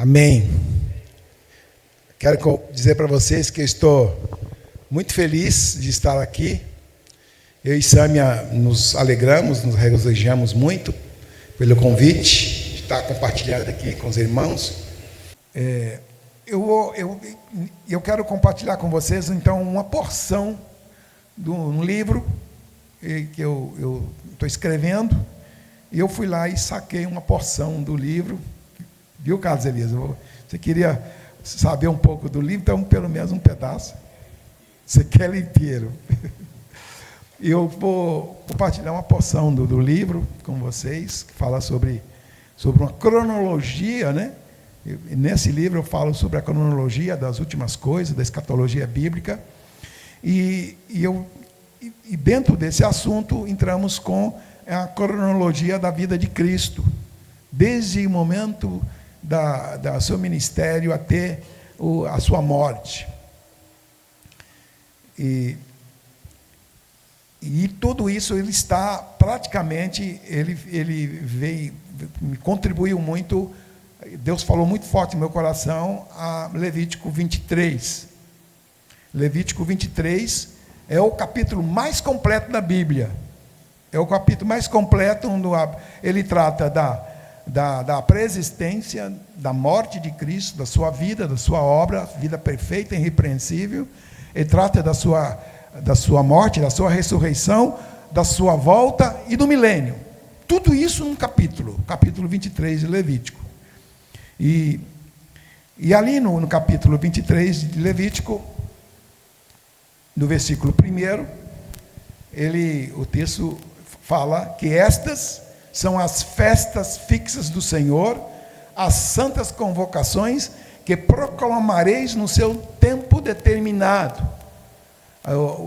Amém. Quero dizer para vocês que eu estou muito feliz de estar aqui. Eu e Sâmia nos alegramos, nos regozijamos muito pelo convite de estar compartilhando aqui com os irmãos. Eu quero compartilhar com vocês, então, uma porção de um livro que eu estou escrevendo. E eu fui lá e saquei uma porção do livro. Viu, Carlos Elias? Você queria saber um pouco do livro, então pelo menos um pedaço. Você quer ele inteiro. Eu vou compartilhar uma porção do livro com vocês, que fala sobre uma cronologia, né? Nesse livro eu falo sobre a cronologia das últimas coisas, da escatologia bíblica. E dentro desse assunto entramos com a cronologia da vida de Cristo, desde o momento do seu ministério até a sua morte. E tudo isso ele está praticamente, ele veio, me contribuiu muito. Deus falou muito forte no meu coração a Levítico 23. Levítico 23 é o capítulo mais completo da Bíblia. É o capítulo mais completo, onde ele trata da preexistência, da morte de Cristo, da sua vida, da sua obra, vida perfeita e irrepreensível. Ele trata da sua morte, da sua ressurreição, da sua volta e do milênio. Tudo isso num capítulo 23 de Levítico. E ali no capítulo 23 de Levítico, no versículo 1, o texto fala que estas são as festas fixas do Senhor, as santas convocações que proclamareis no seu tempo determinado.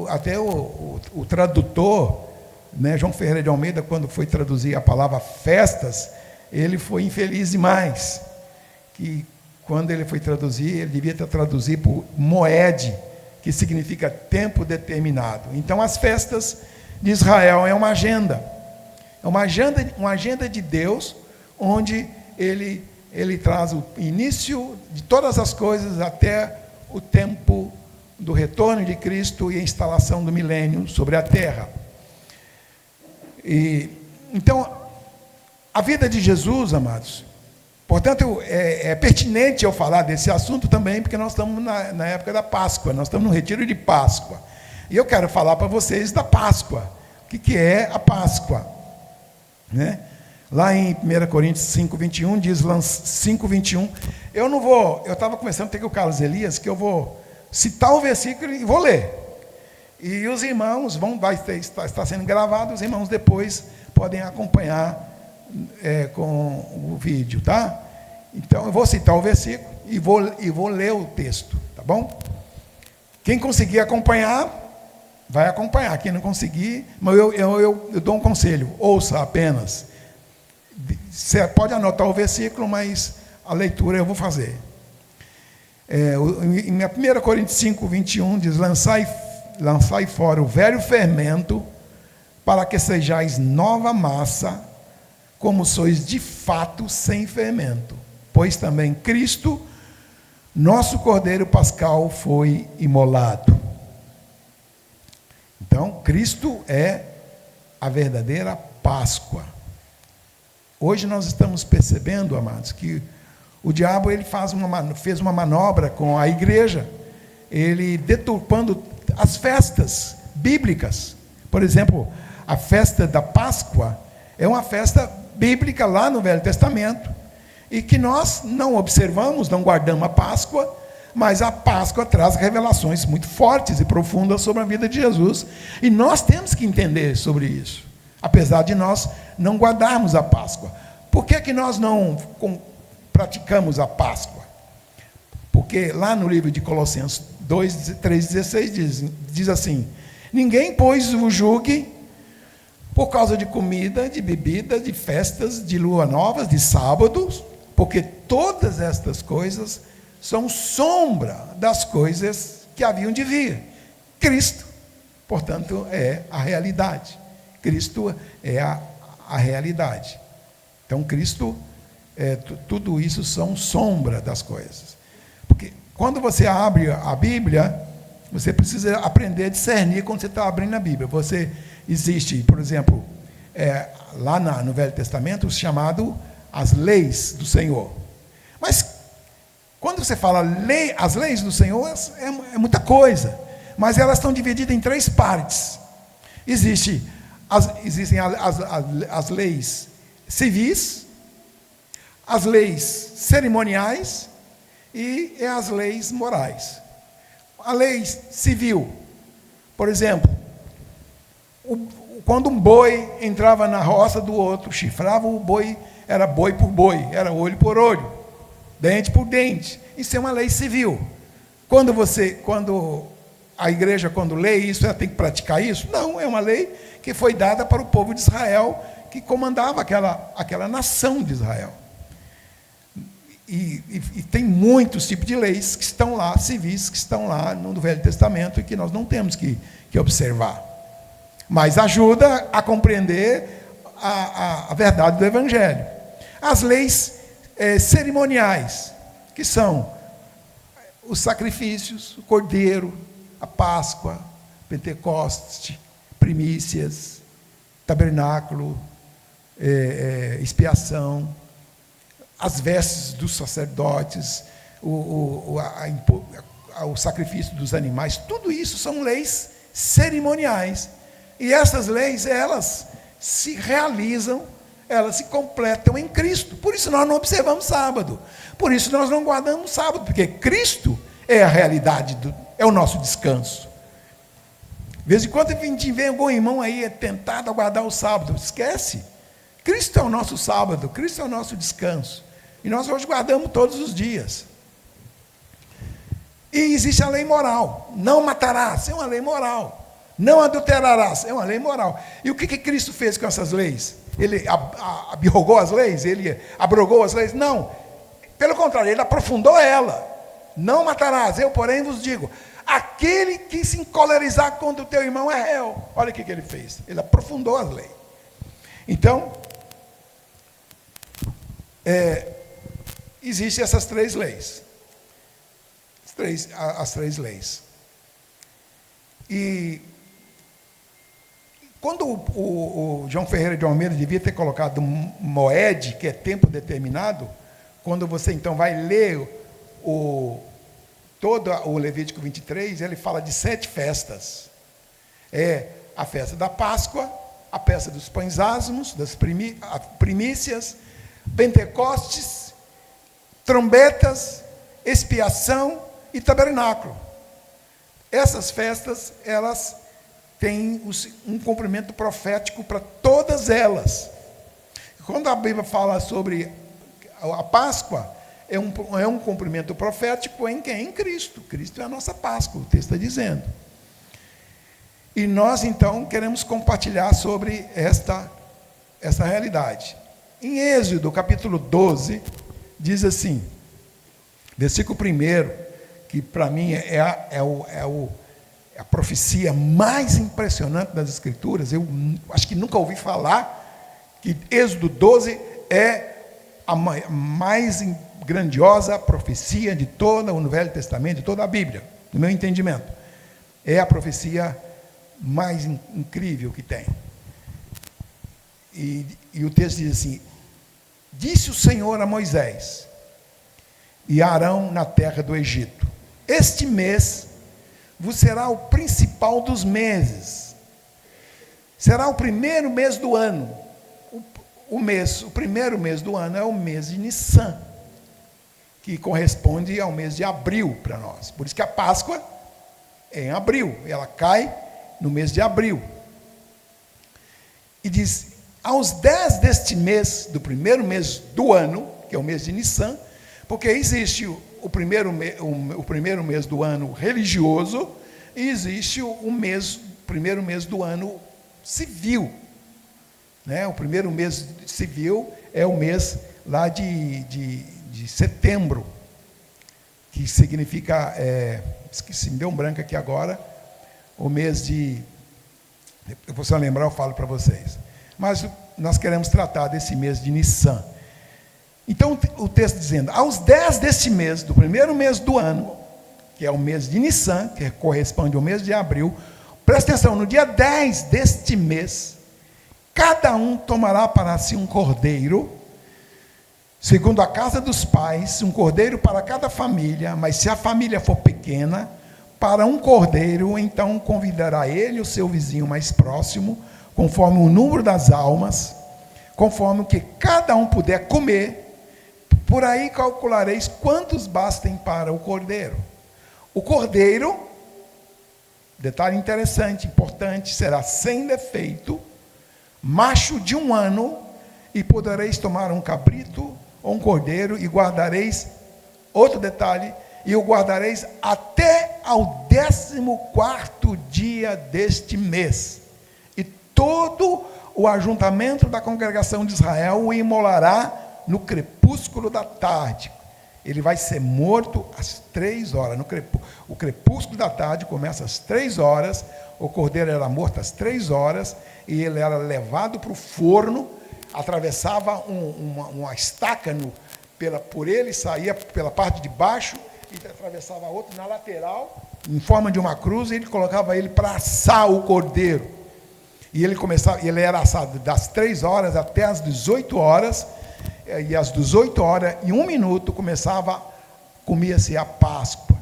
Até o tradutor, né, João Ferreira de Almeida, quando foi traduzir a palavra festas, ele foi infeliz demais. Que quando ele foi traduzir, ele devia ter traduzido por moed, que significa tempo determinado. Então, as festas de Israel é uma agenda. É uma agenda de Deus, onde ele traz o início de todas as coisas até o tempo do retorno de Cristo e a instalação do milênio sobre a terra. Então, a vida de Jesus, amados, portanto, é pertinente eu falar desse assunto também, porque nós estamos na época da Páscoa, nós estamos no retiro de Páscoa. E eu quero falar para vocês da Páscoa. O que é a Páscoa? Né? Lá em 1 Coríntios 5:21, diz 5:21. Eu estava conversando até com o Carlos Elias, que eu vou citar o versículo e vou ler. E os irmãos está sendo gravado, os irmãos depois podem acompanhar com o vídeo, tá? Então eu vou citar o versículo e vou ler o texto, tá bom? Quem conseguir acompanhar, vai acompanhar. Quem não conseguir, mas eu dou um conselho: ouça apenas. Você pode anotar o versículo, mas a leitura eu vou fazer. Em 1 Coríntios 5:21 diz: lançai fora o velho fermento, para que sejais nova massa, como sois de fato sem fermento. Pois também Cristo, nosso Cordeiro Pascal, foi imolado. Então, Cristo é a verdadeira Páscoa. Hoje nós estamos percebendo, amados, que o diabo fez uma manobra com a igreja, ele deturpando as festas bíblicas. Por exemplo, a festa da Páscoa é uma festa bíblica lá no Velho Testamento, e que nós não observamos, não guardamos a Páscoa, mas a Páscoa traz revelações muito fortes e profundas sobre a vida de Jesus, e nós temos que entender sobre isso, apesar de nós não guardarmos a Páscoa. Por que nós não praticamos a Páscoa? Porque lá no livro de Colossenses 3:16 diz assim: ninguém, pois, o julgue por causa de comida, de bebida, de festas, de lua novas, de sábados, porque todas estas coisas são sombra das coisas que haviam de vir. Cristo, portanto, é a realidade. Cristo é a realidade. Então, Cristo tudo isso são sombra das coisas. Porque quando você abre a Bíblia, você precisa aprender a discernir quando você está abrindo a Bíblia. Existe, por exemplo, lá no Velho Testamento, o chamado as leis do Senhor. Mas quando você fala as leis do Senhor, é muita coisa. Mas elas estão divididas em 3 partes. Existem as leis civis, as leis cerimoniais e as leis morais. A lei civil, por exemplo, quando um boi entrava na roça do outro, chifrava o boi, era boi por boi, era olho por olho, dente por dente. Isso é uma lei civil. Quando a igreja, quando lê isso, ela tem que praticar isso? Não, é uma lei que foi dada para o povo de Israel, que comandava aquela nação de Israel. E tem muitos tipos de leis que estão lá, civis, que estão lá no Velho Testamento e que nós não temos que observar. Mas ajuda a compreender a verdade do Evangelho. As leis cerimoniais, que são os sacrifícios, o cordeiro, a Páscoa, Pentecoste, primícias, tabernáculo, expiação, as vestes dos sacerdotes, o sacrifício dos animais, tudo isso são leis cerimoniais. E essas leis, elas se realizam, elas se completam em Cristo. Por isso nós não observamos sábado. Por isso nós não guardamos sábado, porque Cristo é a realidade, é o nosso descanso. De vez em quando a gente vê algum irmão aí tentado a guardar o sábado. Esquece. Cristo é o nosso sábado, Cristo é o nosso descanso. E nós hoje guardamos todos os dias. E existe a lei moral. Não matarás, é uma lei moral. Não adulterarás, é uma lei moral. E o que Cristo fez com essas leis? Ele abrogou as leis? Ele abrogou as leis? Não. Pelo contrário, ele aprofundou ela. Não matarás, eu, porém, vos digo: aquele que se encolerizar contra o teu irmão é réu. Olha o que ele fez. Ele aprofundou as leis. Então, existem essas 3 leis. As 3 leis. E quando o João Ferreira de Almeida devia ter colocado moed, que é tempo determinado, quando você então vai ler todo o Levítico 23, ele fala de 7 festas. A festa da Páscoa, a festa dos pães asmos, das primícias, Pentecostes, trombetas, expiação e tabernáculo. Essas festas, elas têm um cumprimento profético para todas elas. Quando a Bíblia fala sobre a Páscoa, é um cumprimento profético em quem? Em Cristo. Cristo é a nossa Páscoa, o texto está dizendo. E nós, então, queremos compartilhar sobre essa realidade. Em Êxodo, capítulo 12, diz assim, versículo 1, que para mim é a profecia mais impressionante das Escrituras. Eu acho que nunca ouvi falar que Êxodo 12 é a mais grandiosa profecia de todo o Velho Testamento, de toda a Bíblia, no meu entendimento. É a profecia mais incrível que tem. E o texto diz assim: disse o Senhor a Moisés e a Arão na terra do Egito: este mês vos será o principal dos meses, será o primeiro mês do ano. O primeiro mês do ano é o mês de Nissan, que corresponde ao mês de abril para nós. Por isso que a Páscoa é em abril, ela cai no mês de abril. E diz: aos 10 deste mês, do primeiro mês do ano, que é o mês de Nissan, porque existe o primeiro mês do ano religioso e existe o primeiro mês do ano civil. O primeiro mês civil é o mês lá de setembro, que significa, esqueci, me deu um branco aqui agora, o mês de, eu vou só lembrar, eu falo para vocês. Mas nós queremos tratar desse mês de Nissan. Então, o texto dizendo, aos 10 deste mês, do primeiro mês do ano, que é o mês de Nissan, que corresponde ao mês de abril, presta atenção, no dia 10 deste mês, cada um tomará para si um cordeiro, segundo a casa dos pais, um cordeiro para cada família, mas se a família for pequena, para um cordeiro, então convidará ele o seu vizinho mais próximo, conforme o número das almas, conforme o que cada um puder comer, por aí calculareis quantos bastem para o cordeiro. O cordeiro, detalhe interessante, importante, será sem defeito, macho de 1 ano, e podereis tomar um cabrito ou um cordeiro, e guardareis, outro detalhe, e o guardareis até ao 14º dia deste mês. E todo o ajuntamento da congregação de Israel o imolará no crepúsculo da tarde. Ele vai ser morto às 3 horas. O crepúsculo da tarde começa às 3 horas, o cordeiro era morto às 3 horas, e ele era levado para o forno, atravessava uma estaca por ele, saía pela parte de baixo, e atravessava a outra na lateral, em forma de uma cruz, e ele colocava ele para assar o cordeiro. E ele era assado das 3 horas até as 18 horas, e às 18 horas e 1 minuto comia-se a Páscoa,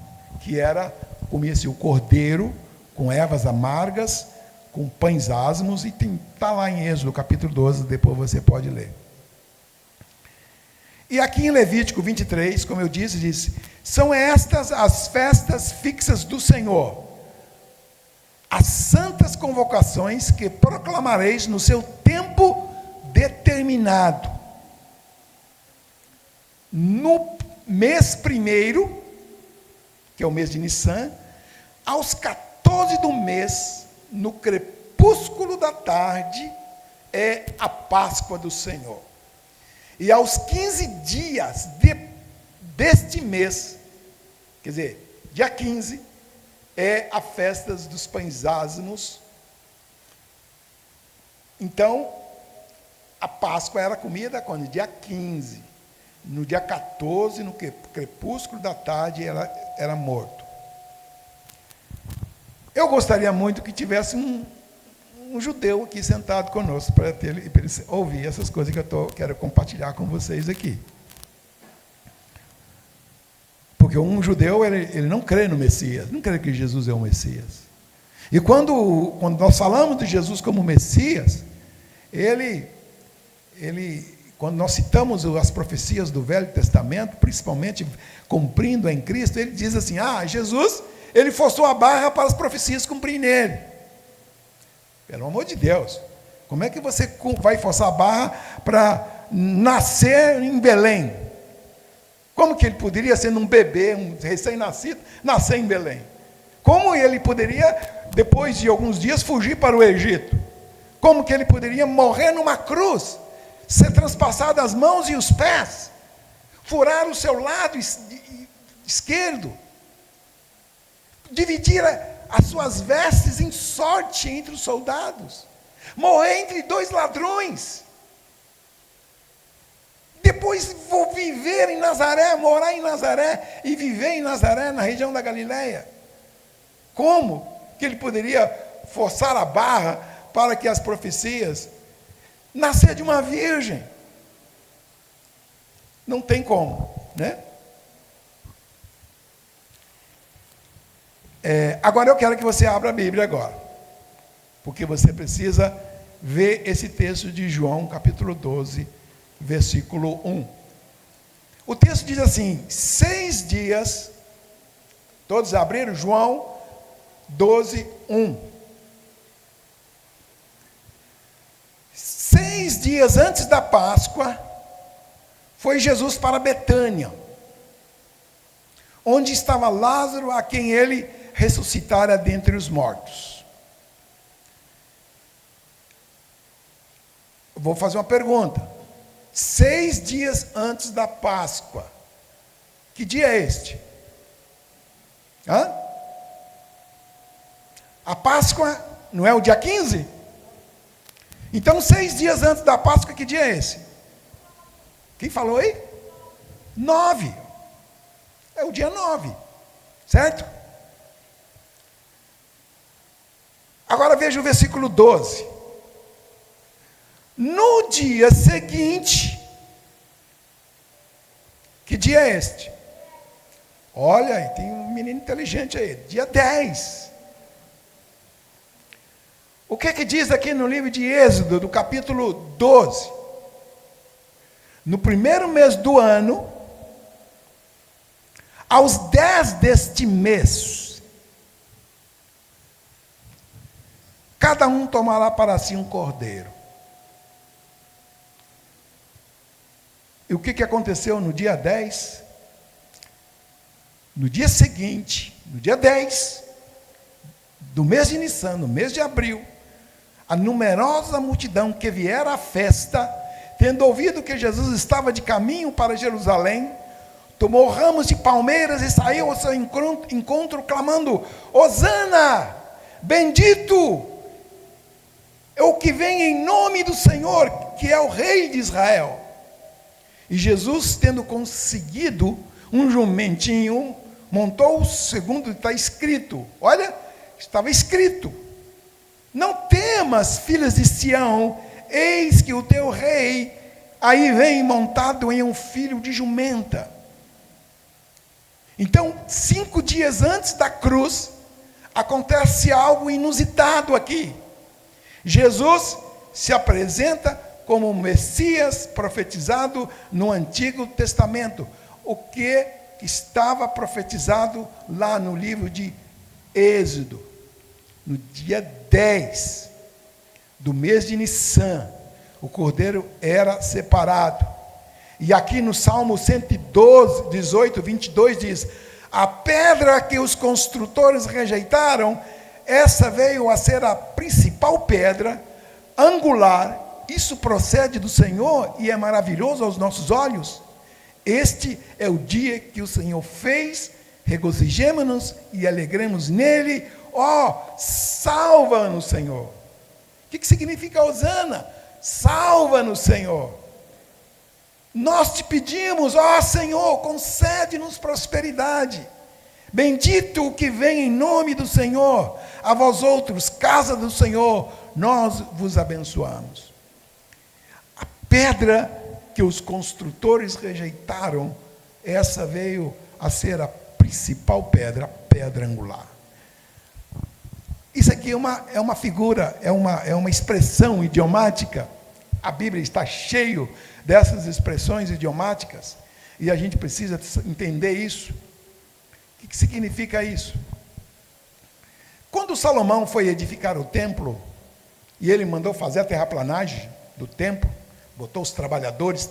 comia-se o cordeiro com ervas amargas, com pães asmos, e está lá em Êxodo, capítulo 12, depois você pode ler. E aqui em Levítico 23, como eu disse, diz, são estas as festas fixas do Senhor, as santas convocações que proclamareis no seu tempo determinado. No mês primeiro, que é o mês de Nissan, aos 14 do mês, no crepúsculo da tarde, é a Páscoa do Senhor. E aos 15 dias deste mês, quer dizer, dia 15, é a festa dos pães asmos. Então, a Páscoa era comida quando? Dia 15. No dia 14, no crepúsculo da tarde, era morto. Eu gostaria muito que tivesse um judeu aqui sentado conosco, para ele ouvir essas coisas que quero compartilhar com vocês aqui. Porque um judeu, ele não crê no Messias, não crê que Jesus é o Messias. E quando nós falamos de Jesus como Messias, quando nós citamos as profecias do Velho Testamento, principalmente cumprindo em Cristo, ele diz assim, Jesus, ele forçou a barra para as profecias cumprir nele. Pelo amor de Deus, como é que você vai forçar a barra para nascer em Belém? Como que ele poderia, sendo um bebê, um recém-nascido, nascer em Belém? Como ele poderia, depois de alguns dias, fugir para o Egito? Como que ele poderia morrer numa cruz, ser transpassado as mãos e os pés, furar o seu lado esquerdo, dividir as suas vestes em sorte entre os soldados, morrer entre 2 ladrões, depois vou viver em Nazaré, morar em Nazaré e viver em Nazaré, na região da Galileia. Como que ele poderia forçar a barra para que as profecias nascer de uma virgem? Não tem como, né? Agora eu quero que você abra a Bíblia agora, porque você precisa ver esse texto de João, capítulo 12, versículo 1. O texto diz assim, 6 dias, todos abriram? João 12, 1. 6 dias antes da Páscoa, foi Jesus para Betânia, onde estava Lázaro, a quem ele ressuscitara dentre os mortos. Vou fazer uma pergunta. 6 dias antes da Páscoa, que dia é este? A Páscoa não é o dia 15? Então, 6 dias antes da Páscoa, que dia é esse? Quem falou aí? 9. É o dia 9, certo? Agora veja o versículo 12. No dia seguinte, que dia é este? Olha, tem um menino inteligente aí, dia 10. O que diz aqui no livro de Êxodo, do capítulo 12? No primeiro mês do ano, aos 10 deste mês, cada um tomará para si um cordeiro. E o que aconteceu no dia 10? No dia seguinte, no dia 10 do mês de Nissan, no mês de abril, a numerosa multidão que viera à festa, tendo ouvido que Jesus estava de caminho para Jerusalém, tomou ramos de palmeiras e saiu ao seu encontro, clamando: Hosana, bendito é o que vem em nome do Senhor, que é o Rei de Israel. E Jesus, tendo conseguido um jumentinho, montou, segundo está escrito, olha, estava escrito: não temas, filhas de Sião, eis que o teu rei aí vem montado em um filho de jumenta. Então, 5 dias antes da cruz, acontece algo inusitado aqui. Jesus se apresenta como o Messias profetizado no Antigo Testamento, o que estava profetizado lá no livro de Êxodo, no dia 10 do mês de Nissan, o cordeiro era separado. E aqui no Salmo 112, 18, 22 diz: a pedra que os construtores rejeitaram, essa veio a ser a principal pedra angular. Isso procede do Senhor e é maravilhoso aos nossos olhos. Este é o dia que o Senhor fez, regozijemo-nos e alegremos nele. Salva-nos, Senhor. O que significa Hosana? Salva-nos, Senhor. Nós te pedimos, Senhor, concede-nos prosperidade. Bendito o que vem em nome do Senhor. A vós outros, casa do Senhor, nós vos abençoamos. A pedra que os construtores rejeitaram, essa veio a ser a principal pedra, a pedra angular. Isso aqui é uma figura, é uma expressão idiomática. A Bíblia está cheio dessas expressões idiomáticas, e a gente precisa entender isso. O que significa isso? Quando Salomão foi edificar o templo, e ele mandou fazer a terraplanagem do templo, botou os trabalhadores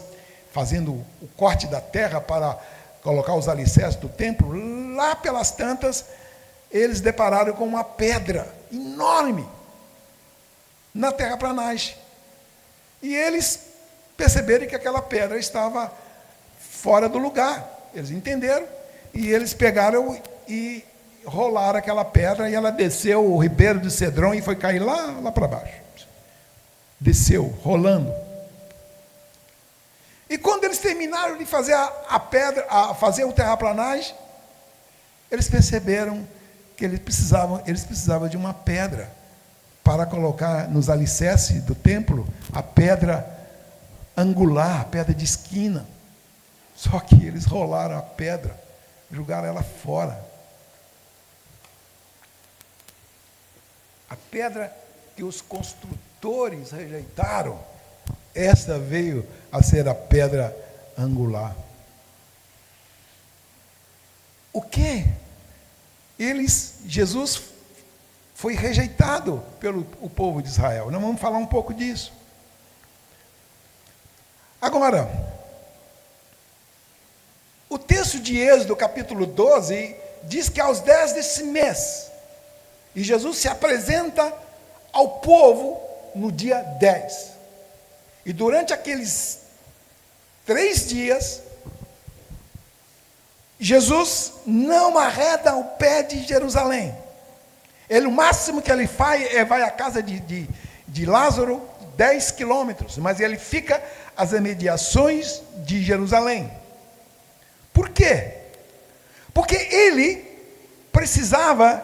fazendo o corte da terra para colocar os alicerces do templo, lá pelas tantas, eles depararam com uma pedra enorme na terraplanagem. E eles perceberam que aquela pedra estava fora do lugar. Eles entenderam, e eles pegaram e rolaram aquela pedra, e ela desceu o ribeiro de Cedron e foi cair lá para baixo. Desceu, rolando. E quando eles terminaram de fazer a pedra, fazer o terraplanagem, eles perceberam que eles precisavam de uma pedra para colocar nos alicerces do templo, a pedra angular, a pedra de esquina. Só que eles rolaram a pedra, jogaram ela fora. A pedra que os construtores rejeitaram, essa veio a ser a pedra angular. O que? Jesus foi rejeitado pelo povo de Israel. Nós vamos falar um pouco disso. Agora, o texto de Êxodo, capítulo 12, diz que aos 10 desse mês, e Jesus se apresenta ao povo no dia 10. E durante aqueles 3 dias, Jesus não arreda o pé de Jerusalém. O máximo que ele faz é vai à casa de Lázaro, 10 quilômetros, mas ele fica às imediações de Jerusalém. quê? Porque ele precisava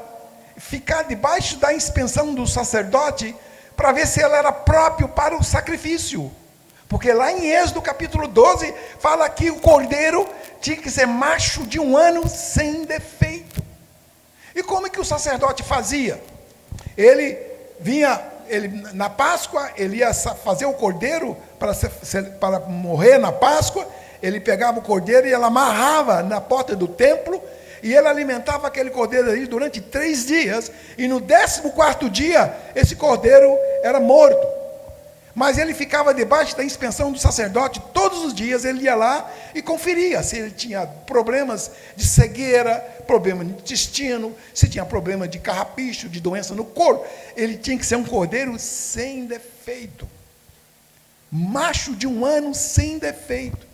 ficar debaixo da inspeção do sacerdote para ver se ele era próprio para o sacrifício. Porque lá em Êxodo capítulo 12, fala que o cordeiro tinha que ser macho de 1 ano sem defeito. E como é que o sacerdote fazia? Ele vinha, na Páscoa, ele ia fazer o cordeiro para morrer na Páscoa. Ele pegava o cordeiro e ele amarrava na porta do templo, e ele alimentava aquele cordeiro ali durante 3 dias, e no 14º dia, esse cordeiro era morto. Mas ele ficava debaixo da inspeção do sacerdote, todos os dias ele ia lá e conferia se ele tinha problemas de cegueira, problema de intestino, se tinha problema de carrapicho, de doença no corpo. Ele tinha que ser um cordeiro sem defeito, macho de 1 ano sem defeito.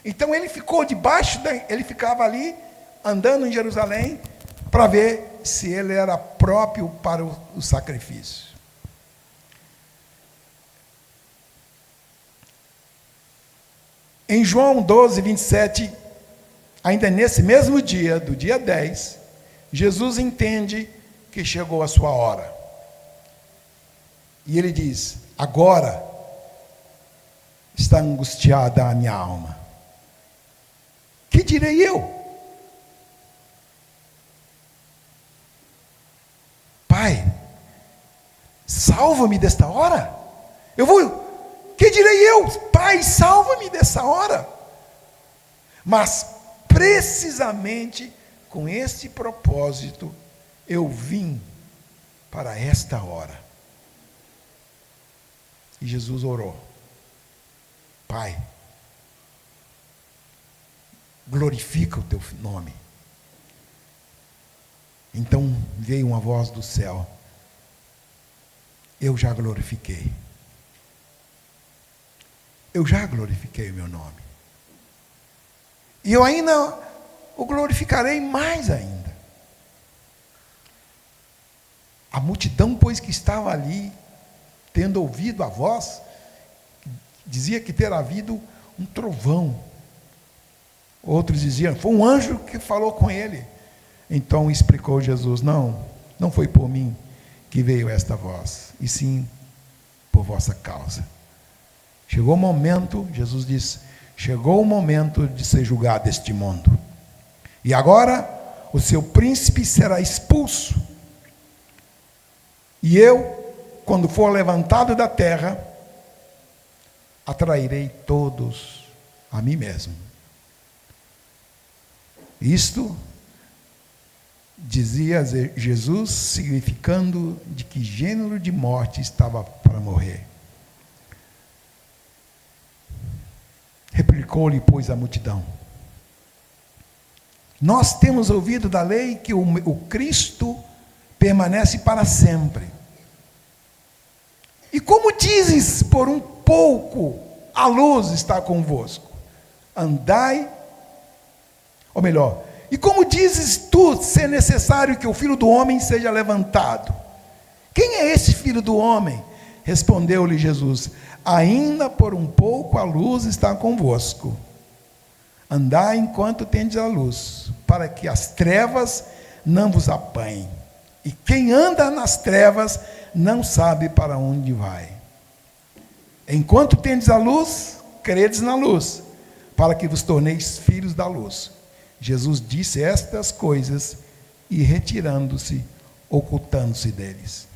Então ele ficou ele ficava ali, andando em Jerusalém, para ver se ele era próprio para o sacrifício. Em João 12, 27, ainda nesse mesmo dia, do dia 10, Jesus entende que chegou a sua hora. E ele diz: agora está angustiada a minha alma. Que direi eu? Pai, salva-me desta hora. Que direi eu? Pai, salva-me dessa hora. Mas precisamente com este propósito eu vim para esta hora. E Jesus orou: Pai, glorifica o teu nome. Então veio uma voz do céu: eu já glorifiquei. Eu já glorifiquei o meu nome. E eu ainda o glorificarei mais ainda. A multidão, pois, que estava ali, tendo ouvido a voz, dizia que ter havido um trovão. Outros diziam: foi um anjo que falou com ele. Então explicou Jesus: não foi por mim que veio esta voz, e sim por vossa causa. Chegou o momento, Jesus disse, chegou o momento de ser julgado este mundo. E agora o seu príncipe será expulso. E eu, quando for levantado da terra, atrairei todos a mim mesmo. Isto dizia Jesus, significando de que gênero de morte estava para morrer. Replicou-lhe, pois, a multidão: nós temos ouvido da lei que o Cristo permanece para sempre. E como dizes, por um pouco a luz está convosco? Andai, ou melhor, e como dizes tu ser necessário que o Filho do Homem seja levantado? Quem é esse Filho do Homem? Respondeu-lhe Jesus: ainda por um pouco a luz está convosco. Andai enquanto tendes a luz, para que as trevas não vos apanhem. E quem anda nas trevas não sabe para onde vai. Enquanto tendes a luz, credes na luz, para que vos torneis filhos da luz. Jesus disse estas coisas e, retirando-se, ocultando-se deles.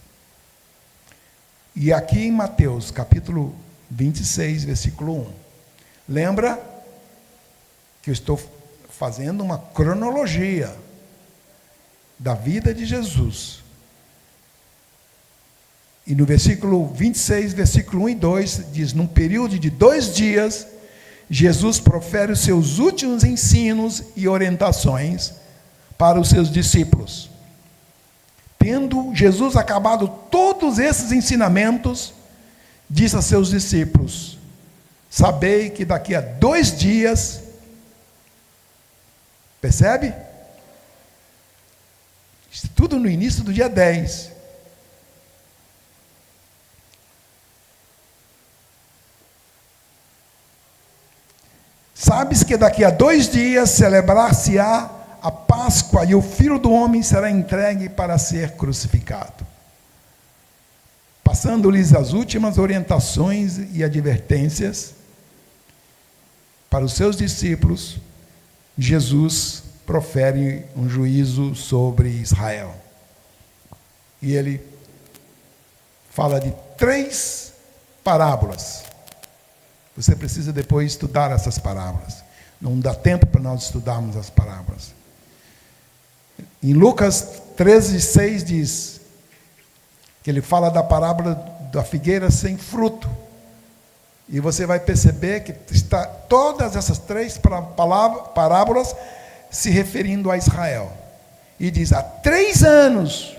E aqui em Mateus, capítulo 26, versículo 1. Lembra que eu estou fazendo uma cronologia da vida de Jesus. E no versículo 26, versículo 1 e 2, diz: num período de 2 dias, Jesus profere os seus últimos ensinos e orientações para os seus discípulos. Tendo Jesus acabado todos esses ensinamentos, disse a seus discípulos: sabei que daqui a 2 dias, percebe? Isso tudo no início do dia 10. sabes que daqui a 2 dias celebrar-se-á a Páscoa e o Filho do Homem será entregue para ser crucificado. Passando-lhes as últimas orientações e advertências para os seus discípulos, Jesus profere um juízo sobre Israel. E ele fala de 3 parábolas. Você precisa depois estudar essas parábolas. Não dá tempo para nós estudarmos as parábolas. Em Lucas 13:6 diz que ele fala da parábola da figueira sem fruto. E você vai perceber que está todas essas 3 parábolas se referindo a Israel. E diz: há 3 anos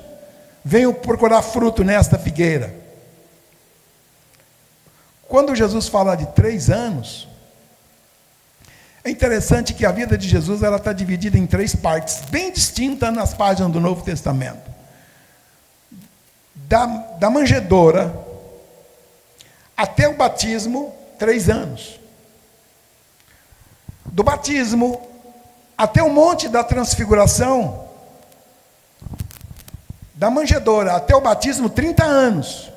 venho procurar fruto nesta figueira. Quando Jesus fala de 3 anos, é interessante que a vida de Jesus está dividida em 3 partes, bem distintas nas páginas do Novo Testamento. Da manjedoura até o batismo, 3 anos. Do batismo até o monte da transfiguração, da manjedoura até o batismo, 30 anos.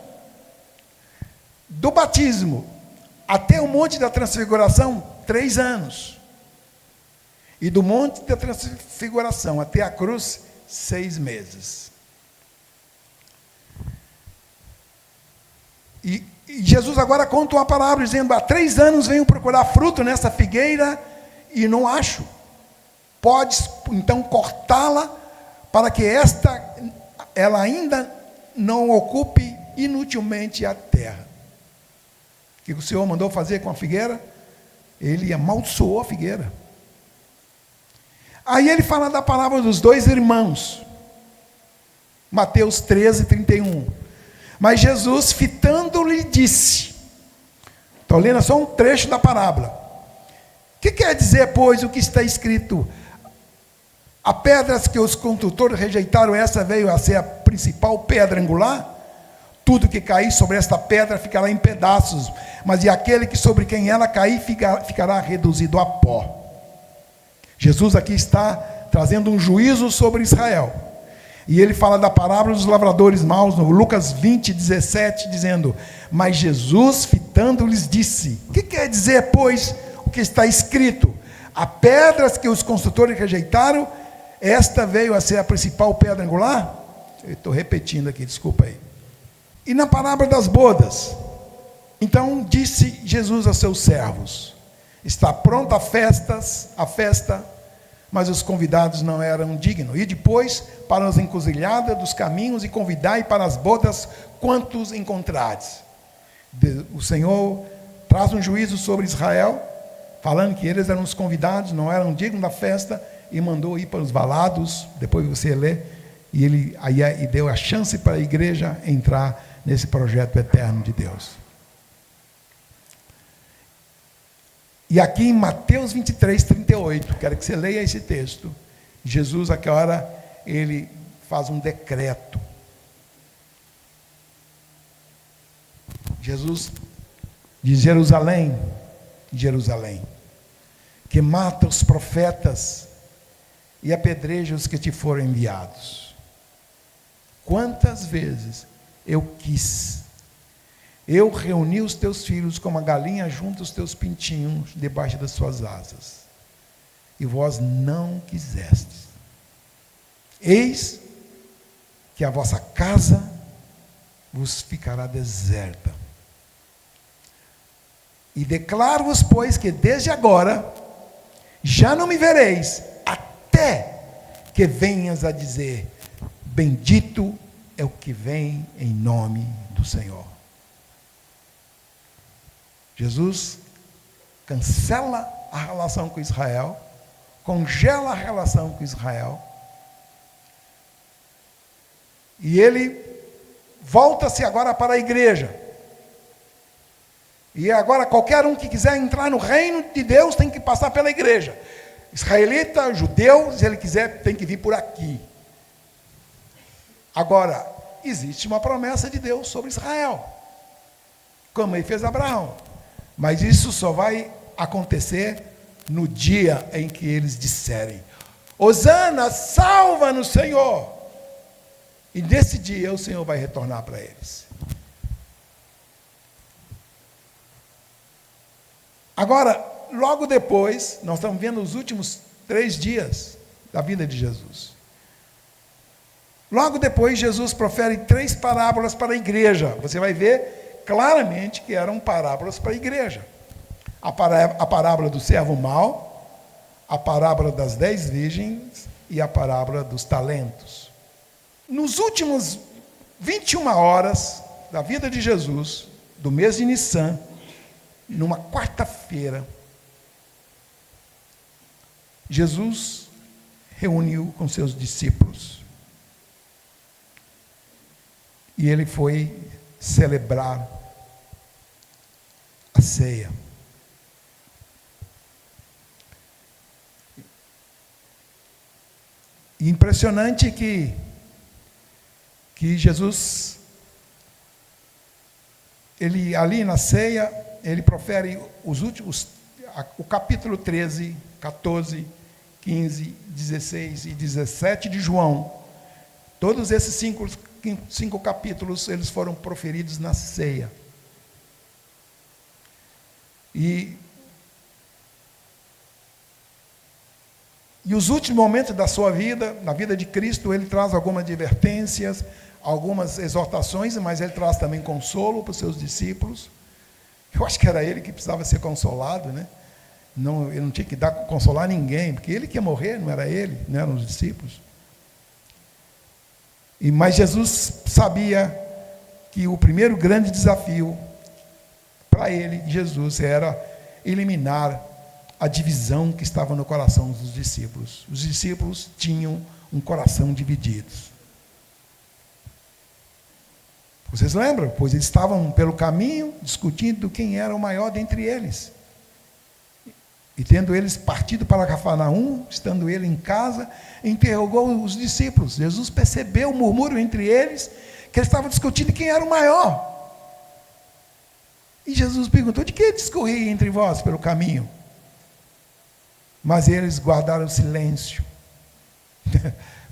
Do batismo até o monte da transfiguração, 3 anos. E do monte da transfiguração até a cruz, 6 meses. E Jesus agora conta uma parábola dizendo: há 3 anos venho procurar fruto nessa figueira e não acho. Podes então cortá-la para que ela ainda não ocupe inutilmente a terra. O que o Senhor mandou fazer com a figueira? Ele amaldiçoou a figueira. Aí ele fala da parábola dos 2 irmãos. Mateus 13:31. Mas Jesus, fitando-lhe, disse... Estou lendo só um trecho da parábola. O que quer dizer, pois, o que está escrito? A pedra que os construtores rejeitaram, essa veio a ser a principal pedra angular? Tudo que cair sobre esta pedra ficará em pedaços, mas e aquele que sobre quem ela cair ficará reduzido a pó. Jesus aqui está trazendo um juízo sobre Israel. E ele fala da parábola dos lavradores maus, no Lucas 20:17, dizendo: mas Jesus, fitando-lhes, disse... O que quer dizer, pois, o que está escrito? A pedras que os construtores rejeitaram, esta veio a ser a principal pedra angular? Eu estou repetindo aqui, desculpa aí. E na parábola das bodas, então disse Jesus a seus servos: está pronta a festa, mas os convidados não eram dignos. E depois para as encruzilhadas dos caminhos e convidai para as bodas quantos encontrares. O Senhor traz um juízo sobre Israel, falando que eles eram os convidados, não eram dignos da festa, e mandou ir para os valados. Depois você lê, e ele aí deu a chance para a igreja entrar nesse projeto eterno de Deus. E aqui em Mateus 23:38, quero que você leia esse texto. Jesus, àquela hora, ele faz um decreto. Jesus de Jerusalém, que mata os profetas e apedreja os que te foram enviados. Quantas vezes eu quis, eu reuni os teus filhos como a galinha junta os teus pintinhos debaixo das suas asas, e vós não quisestes. Eis que a vossa casa vos ficará deserta. E declaro-vos, pois, que desde agora já não me vereis, até que venhas a dizer: bendito é o que vem em nome do Senhor. Jesus cancela a relação com Israel, congela a relação com Israel, e ele volta-se agora para a igreja. E agora qualquer um que quiser entrar no reino de Deus tem que passar pela igreja. Israelita, judeu, se ele quiser, tem que vir por aqui. Agora, existe uma promessa de Deus sobre Israel, como ele fez a Abraão. Mas isso só vai acontecer no dia em que eles disserem: Hosana, salva-nos, Senhor. E nesse dia o Senhor vai retornar para eles. Agora, logo depois, nós estamos vendo os últimos 3 dias da vida de Jesus. Logo depois, Jesus profere 3 parábolas para a igreja. Você vai ver claramente que eram parábolas para a igreja. A parábola do servo mau, a parábola das 10 virgens e a parábola dos talentos. Nos últimos 21 horas da vida de Jesus, do mês de Nissan, numa quarta-feira, Jesus reuniu com seus discípulos. E ele foi celebrar a ceia. E impressionante que Jesus, ele ali na ceia, ele profere o capítulo 13, 14, 15, 16 e 17 de João. Todos esses cinco capítulos, eles foram proferidos na ceia. E os últimos momentos da sua vida, na vida de Cristo, ele traz algumas advertências, algumas exortações, mas ele traz também consolo para os seus discípulos. Eu acho que era ele que precisava ser consolado, né? Não, ele não tinha que consolar ninguém, porque ele que ia morrer, não era ele, não eram os discípulos. Mas Jesus sabia que o primeiro grande desafio para ele, Jesus, era eliminar a divisão que estava no coração dos discípulos. Os discípulos tinham um coração dividido. Vocês lembram? Pois eles estavam pelo caminho discutindo quem era o maior dentre eles. E tendo eles partido para Cafarnaum, estando ele em casa, interrogou os discípulos. Jesus percebeu o murmúrio entre eles, que eles estavam discutindo quem era o maior. E Jesus perguntou: de que discorria entre vós pelo caminho? Mas eles guardaram silêncio.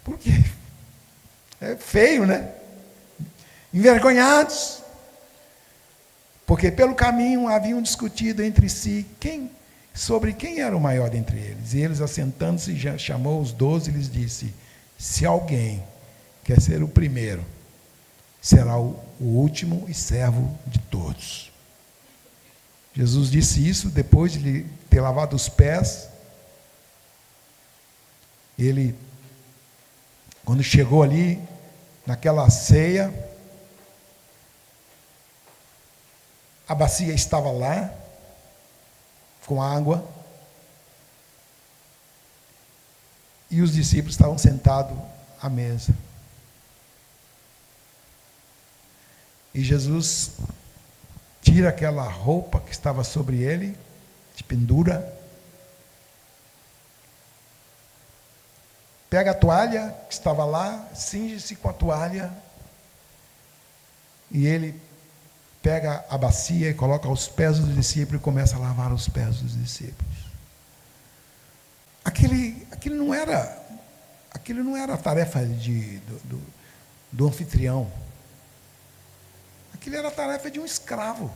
Por quê? É feio, né? Envergonhados. Porque pelo caminho haviam discutido entre si sobre quem era o maior dentre eles. E eles, assentando-se, chamou os 12 e lhes disse: se alguém quer ser o primeiro, será o último e servo de todos. Jesus disse isso depois de lhe ter lavado os pés. Ele, quando chegou ali, naquela ceia, a bacia estava lá, com água, e os discípulos estavam sentados à mesa. E Jesus tira aquela roupa que estava sobre ele, de pendura, pega a toalha que estava lá, cinge-se com a toalha, e ele pega a bacia e coloca aos pés dos discípulos e começa a lavar os pés dos discípulos. Aquilo não era a tarefa do anfitrião. Aquilo era a tarefa de um escravo.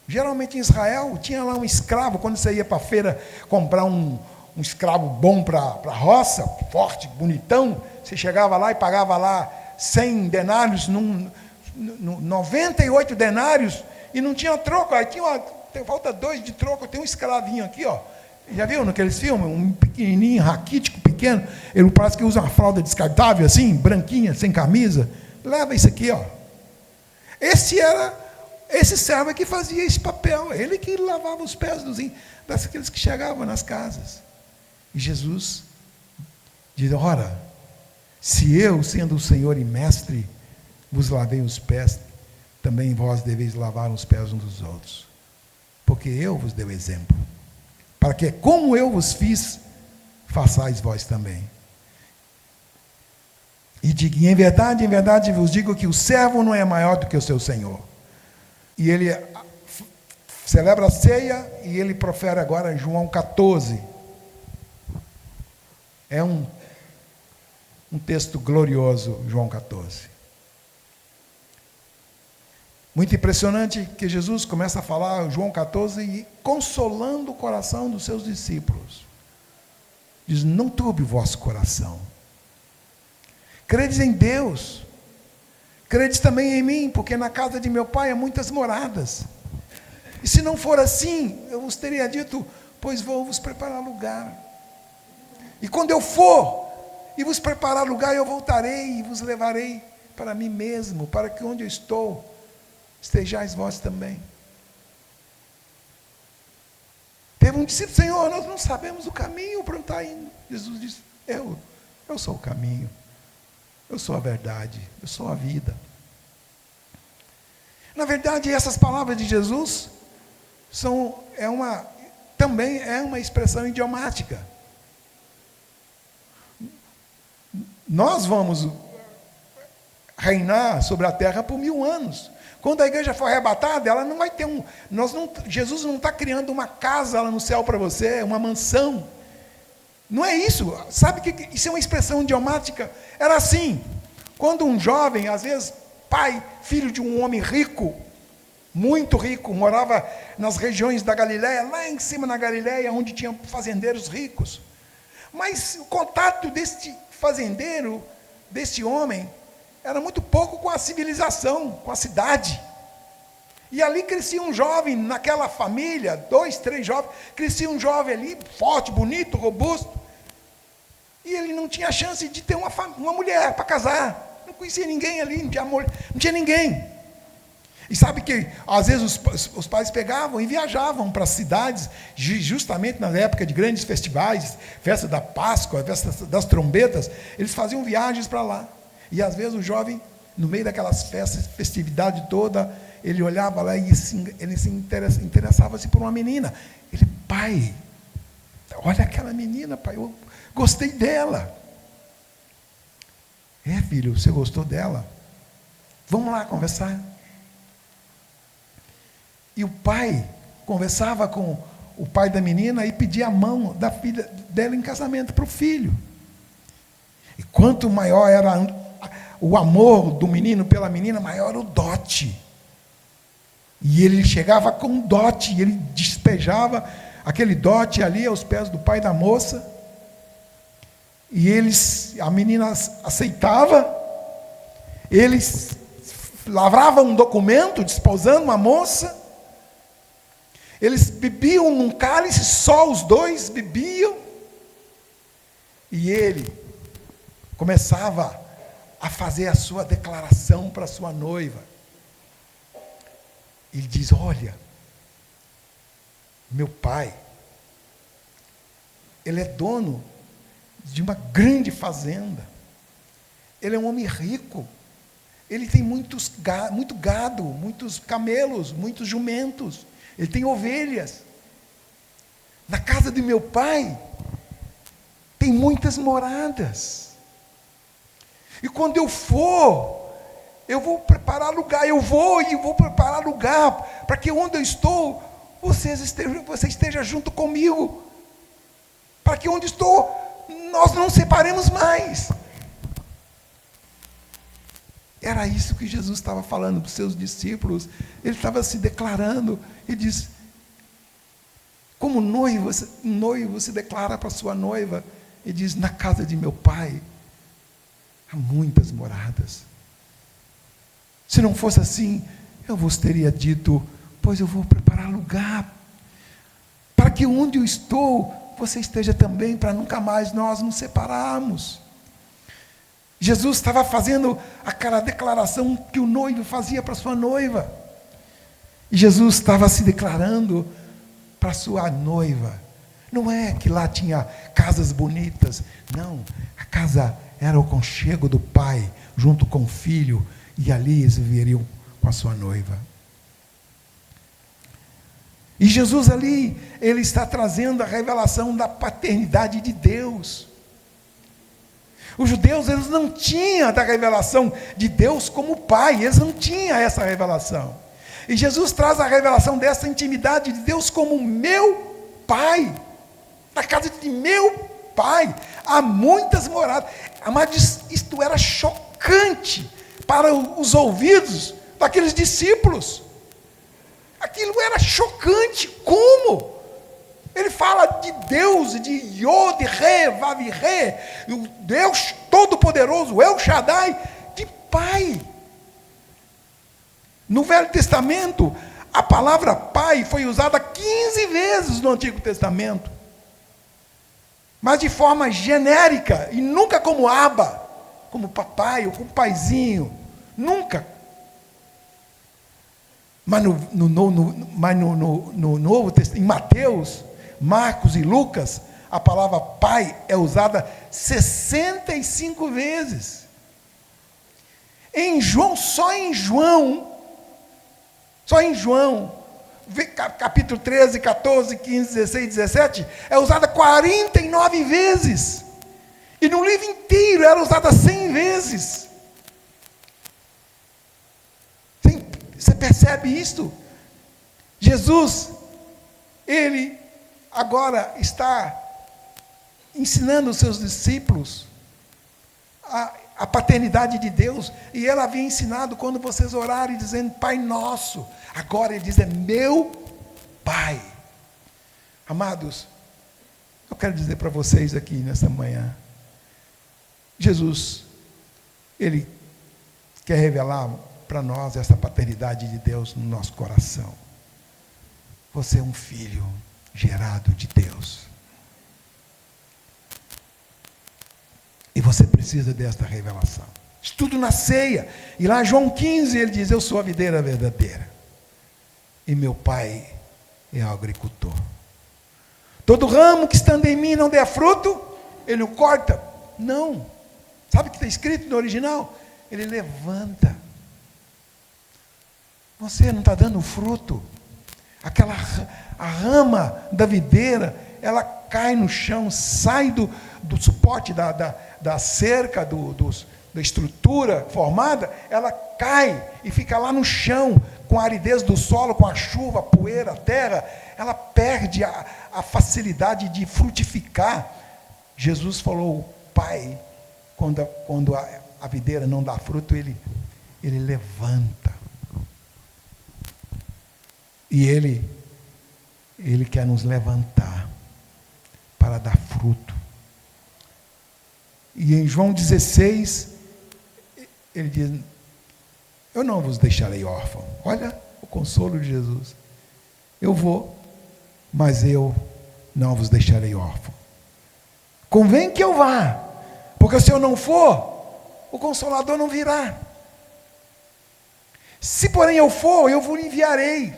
Geralmente em Israel tinha lá um escravo, quando você ia para a feira comprar um escravo bom para a roça, forte, bonitão, você chegava lá e pagava lá 100 denários, 98 denários, e não tinha troco. Aí falta 2 de troco, tem um escravinho aqui, ó. Já viu naqueles filmes? Um pequenininho, raquítico, pequeno, ele parece que usa uma fralda descartável assim, branquinha, sem camisa. Leva isso aqui, ó. Esse servo que fazia esse papel, ele que lavava os pés daqueles que chegavam nas casas. E Jesus diz: ora, se eu, sendo o Senhor e Mestre, vos lavei os pés, também vós deveis lavar os pés uns dos outros, porque eu vos dei o exemplo, para que, como eu vos fiz, façais vós também. E digo: em verdade vos digo que o servo não é maior do que o seu senhor. E ele celebra a ceia e ele profere agora João 14. É um texto glorioso, João 14. Muito impressionante que Jesus começa a falar, João 14, e consolando o coração dos seus discípulos. Diz: não turbe o vosso coração. Credes em Deus, credes também em mim, porque na casa de meu Pai há muitas moradas. E se não for assim, eu vos teria dito, pois vou vos preparar lugar. E quando eu for e vos preparar lugar, eu voltarei e vos levarei para mim mesmo, para que onde eu estou, estejais vós também. Teve um discípulo: Senhor, nós não sabemos o caminho para onde está indo. Jesus disse: eu sou o caminho, eu sou a verdade, eu sou a vida. Na verdade, essas palavras de Jesus também é uma expressão idiomática. Nós vamos reinar sobre a terra por 1000 anos. Quando a igreja for arrebatada, ela não vai ter Jesus não está criando uma casa lá no céu para você, uma mansão. Não é isso. Sabe que isso é uma expressão idiomática? Era assim, quando um jovem, às vezes pai, filho de um homem rico, muito rico, morava nas regiões da Galileia, lá em cima na Galileia, onde tinha fazendeiros ricos. Mas o contato deste fazendeiro, deste homem, era muito pouco com a civilização, com a cidade. E ali crescia um jovem, naquela família, 2, 3 jovens, crescia um jovem ali, forte, bonito, robusto. E ele não tinha chance de ter uma mulher para casar. Não conhecia ninguém ali, não tinha ninguém. E sabe que, às vezes, os pais pegavam e viajavam para as cidades, justamente na época de grandes festivais, festa da Páscoa, festa das trombetas, eles faziam viagens para lá. E às vezes o jovem, no meio daquelas festas, festividade toda, ele olhava lá e ele se interessava-se por uma menina. Ele: pai, olha aquela menina, pai, eu gostei dela. É, filho, você gostou dela? Vamos lá conversar. E o pai conversava com o pai da menina e pedia a mão da filha dela em casamento para o filho. E quanto maior era o amor do menino pela menina, maior o dote. E ele chegava com um dote, e ele despejava aquele dote ali aos pés do pai da moça. E a menina aceitava, eles lavravam um documento desposando a moça. Eles bebiam num cálice, só os dois bebiam. E ele começava a fazer a sua declaração para a sua noiva. Ele diz: olha, meu pai, ele é dono de uma grande fazenda. Ele é um homem rico. Ele tem muito gado, muitos camelos, muitos jumentos. Ele tem ovelhas. Na casa de meu pai tem muitas moradas. E quando eu vou preparar lugar. Eu vou preparar lugar para que onde eu estou, você esteja junto comigo. Para que onde estou, nós não nos separemos mais. Era isso que Jesus estava falando para os seus discípulos. Ele estava se declarando. Ele diz: como noivo se declara para a sua noiva. Ele diz: na casa de meu pai há muitas moradas. Se não fosse assim, eu vos teria dito, pois eu vou preparar lugar, para que onde eu estou, você esteja também, para nunca mais nós nos separarmos. Jesus estava fazendo aquela declaração que o noivo fazia para sua noiva. E Jesus estava se declarando para sua noiva. Não é que lá tinha casas bonitas. Não, a casa era o aconchego do pai, junto com o filho. E ali eles viveriam com a sua noiva. E Jesus ali, ele está trazendo a revelação da paternidade de Deus. Os judeus, eles não tinham da revelação de Deus como pai, eles não tinham essa revelação. E Jesus traz a revelação dessa intimidade de Deus como meu Pai. Na casa de meu Pai há muitas moradas. Amados, isto era chocante para os ouvidos daqueles discípulos. Aquilo era chocante. Como? Ele fala de Deus, de Yod, Re, Vav, Re, o Deus Todo-Poderoso, El Shaddai, de Pai. No Velho Testamento, a palavra Pai foi usada 15 vezes no Antigo Testamento, mas de forma genérica, e nunca como Abba, como papai ou como paizinho, nunca. Mas no Novo Testamento, em Mateus, Marcos e Lucas, a palavra Pai é usada 65 vezes. Em João, só em João, capítulo 13, 14, 15, 16, 17, é usada 49 vezes. E no livro inteiro era usada 100 vezes. Você percebe isto? Jesus, ele agora está ensinando os seus discípulos a paternidade de Deus, e ele havia ensinado quando vocês orarem dizendo Pai Nosso. Agora ele diz, é meu Pai. Amados, eu quero dizer para vocês aqui nessa manhã, Jesus, ele quer revelar para nós essa paternidade de Deus no nosso coração. Você é um filho gerado de Deus. E você precisa desta revelação. Estudo na ceia. E lá João 15 ele diz, eu sou a videira verdadeira. E meu Pai é o agricultor. Todo ramo que estando em mim não der fruto, ele o corta. Não. Sabe o que está escrito no original? Ele levanta. Você não está dando fruto. A rama da videira, ela cai no chão, sai do suporte da cerca, da estrutura formada, ela cai e fica lá no chão, com a aridez do solo, com a chuva, a poeira, a terra, ela perde a facilidade de frutificar. Jesus falou, Pai, quando a videira não dá fruto, ele levanta. E ele quer nos levantar para dar fruto. E em João 16, ele diz, eu não vos deixarei órfão. Olha o consolo de Jesus. Eu vou, mas eu não vos deixarei órfão. Convém que eu vá, porque se eu não for, o Consolador não virá. Se porém eu for, eu vos enviarei.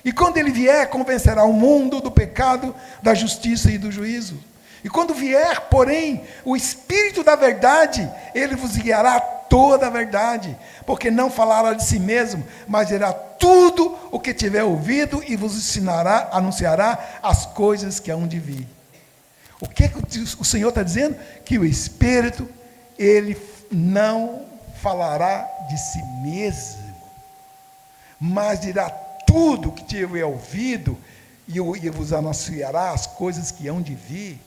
E quando ele vier, convencerá o mundo do pecado, da justiça e do juízo. E quando vier, porém, o Espírito da verdade, ele vos guiará a toda a verdade, porque não falará de si mesmo, mas dirá tudo o que tiver ouvido e vos ensinará, anunciará as coisas que hão de vir. O que o Senhor está dizendo? Que o Espírito, ele não falará de si mesmo, mas dirá tudo que tiver ouvido e vos anunciará as coisas que hão de vir.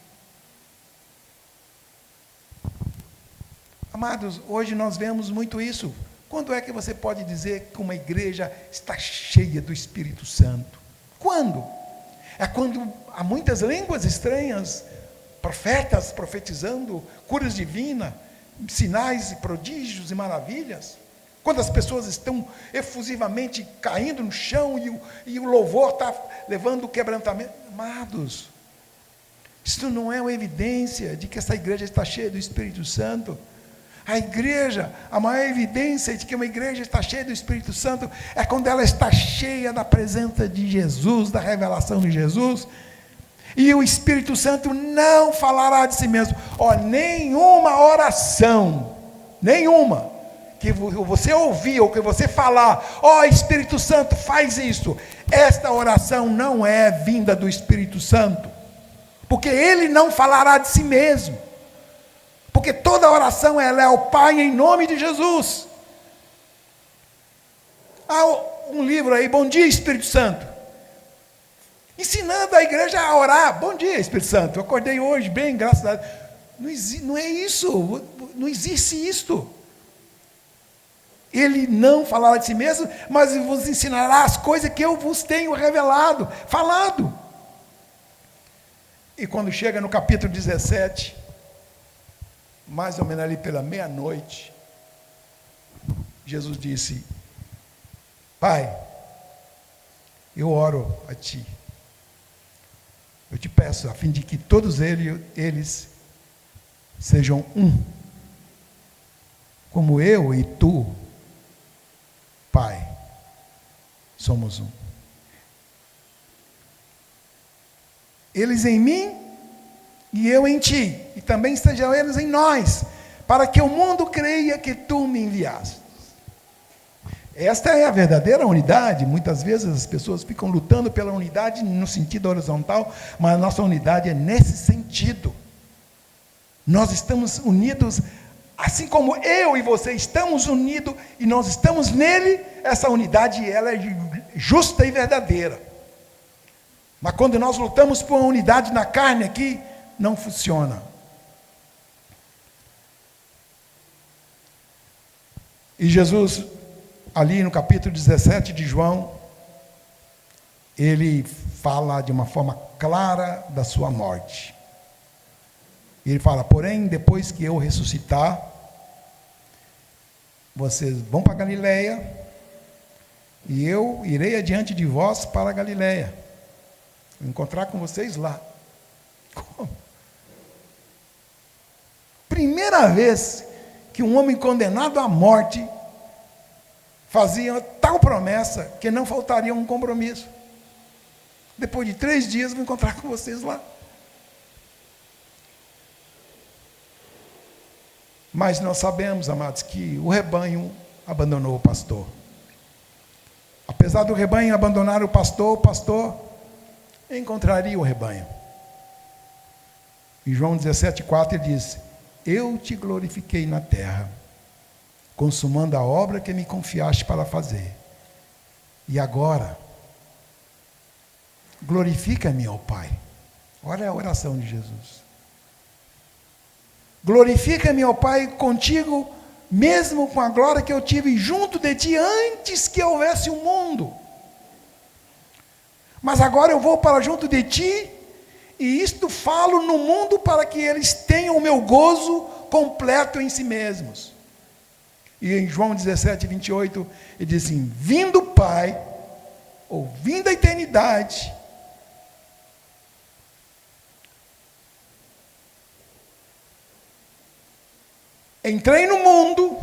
Amados, hoje nós vemos muito isso. Quando é que você pode dizer que uma igreja está cheia do Espírito Santo? Quando? É quando há muitas línguas estranhas, profetas profetizando, curas divinas, sinais e prodígios e maravilhas? Quando as pessoas estão efusivamente caindo no chão e o louvor está levando o quebrantamento. Amados, isso não é uma evidência de que essa igreja está cheia do Espírito Santo. A igreja, a maior evidência de que uma igreja está cheia do Espírito Santo é quando ela está cheia da presença de Jesus, da revelação de Jesus. E o Espírito Santo não falará de si mesmo. Nenhuma oração, nenhuma, que você ouvir ou que você falar, Espírito Santo, faz isso. Esta oração não é vinda do Espírito Santo, porque ele não falará de si mesmo. Porque toda oração ela é ao Pai em nome de Jesus. um livro aí, Bom Dia, Espírito Santo. Ensinando a igreja a orar. Bom dia, Espírito Santo. Eu acordei hoje bem, graças a Deus. Não é isso. Não existe isto. Ele não falará de si mesmo, mas vos ensinará as coisas que eu vos tenho revelado, falado. E quando chega no capítulo 17, mais ou menos ali pela meia-noite, Jesus disse: Pai, eu oro a Ti. Eu te peço, a fim de que todos eles sejam um, como eu e Tu, Pai, somos um. Eles em mim e eu em Ti, e também estejam eles em nós, para que o mundo creia que Tu me enviaste. Esta é a verdadeira unidade. Muitas vezes as pessoas ficam lutando pela unidade no sentido horizontal, mas a nossa unidade é nesse sentido. Nós estamos unidos, assim como eu e você estamos unidos, e nós estamos nele. Essa unidade, ela é justa e verdadeira. Mas quando nós lutamos por uma unidade na carne aqui, não funciona. E Jesus, ali no capítulo 17 de João, ele fala de uma forma clara da sua morte. Ele fala: porém, depois que eu ressuscitar, vocês vão para Galileia, e eu irei adiante de vós para a Galileia. Vou encontrar com vocês lá. Como? Primeira vez que um homem condenado à morte fazia tal promessa que não faltaria um compromisso. Depois de 3 dias vou encontrar com vocês lá. Mas nós sabemos, amados, que o rebanho abandonou o pastor. Apesar do rebanho abandonar o pastor encontraria o rebanho. Em João 17,4 ele diz: eu te glorifiquei na terra, consumando a obra que me confiaste para fazer. E agora, glorifica-me, ó Pai. Olha a oração de Jesus. Glorifica-me, ó Pai, contigo, mesmo com a glória que eu tive junto de ti antes que houvesse o mundo. Mas agora eu vou para junto de ti, e isto falo no mundo para que eles tenham o meu gozo completo em si mesmos. E em João 17:28, ele diz assim: vindo o Pai, ou vindo a eternidade, entrei no mundo,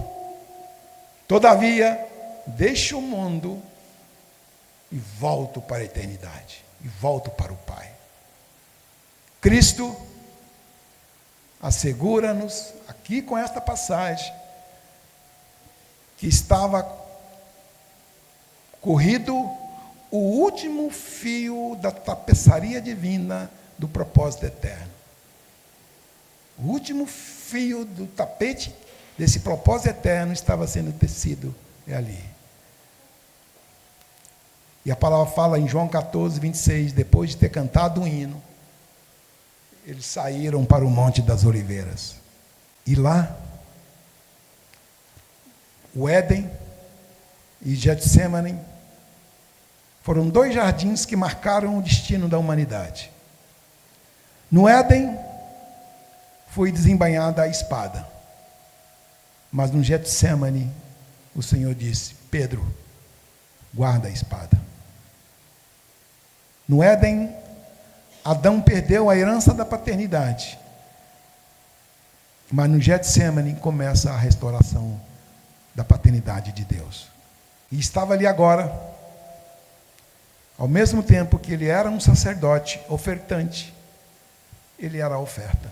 todavia, deixo o mundo e volto para a eternidade, e volto para o Pai. Cristo assegura-nos, aqui com esta passagem, que estava corrido o último fio da tapeçaria divina do propósito eterno. O último fio do tapete desse propósito eterno estava sendo tecido ali. E a palavra fala em João 14:26, depois de ter cantado um hino, eles saíram para o Monte das Oliveiras. E lá, o Éden e Getsêmani foram 2 jardins que marcaram o destino da humanidade. No Éden, foi desembainhada a espada. Mas no Getsêmani, o Senhor disse: Pedro, guarda a espada. No Éden, Adão perdeu a herança da paternidade. Mas no Getsêmani começa a restauração da paternidade de Deus. E estava ali agora, ao mesmo tempo que ele era um sacerdote ofertante, ele era a oferta.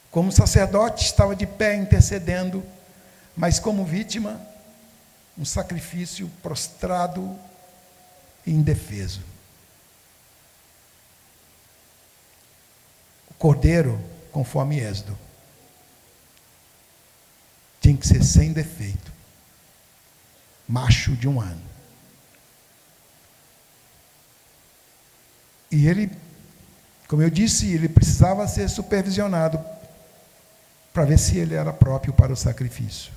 Como sacerdote, estava de pé intercedendo, mas como vítima, um sacrifício prostrado e indefeso. O cordeiro, conforme Êxodo, tinha que ser sem defeito. macho de 1 ano. E ele, como eu disse, ele precisava ser supervisionado para ver se ele era próprio para o sacrifício.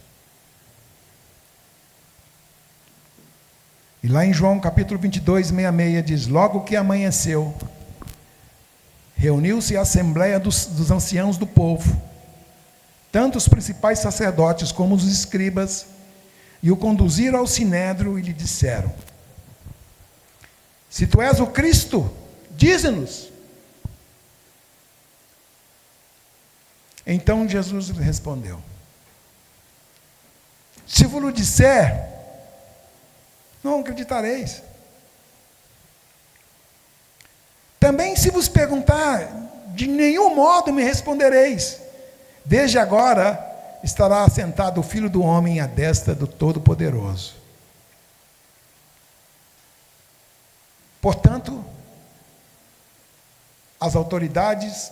E lá em João capítulo 22, 66, diz: logo que amanheceu, reuniu-se a assembleia dos anciãos do povo, tanto os principais sacerdotes como os escribas, e o conduziram ao sinédrio e lhe disseram: se tu és o Cristo, dize-nos. Então Jesus lhe respondeu: se vos disser, não acreditareis. Também se vos perguntar, de nenhum modo me respondereis. Desde agora estará assentado o Filho do Homem à destra do Todo-Poderoso. Portanto, as autoridades,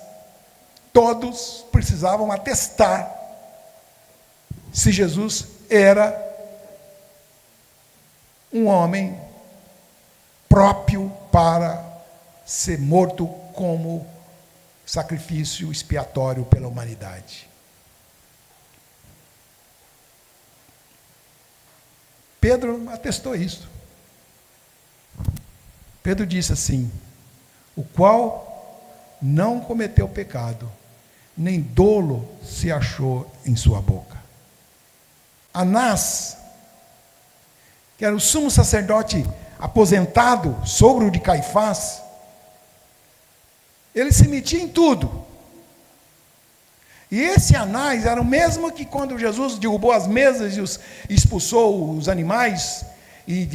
todos precisavam atestar se Jesus era um homem próprio para ser morto como sacrifício expiatório pela humanidade. Pedro atestou isso. Pedro disse assim: o qual não cometeu pecado, nem dolo se achou em sua boca. Anás, que era o sumo sacerdote aposentado, sogro de Caifás, ele se metia em tudo. E esse Anás era o mesmo que quando Jesus derrubou as mesas e expulsou os animais, e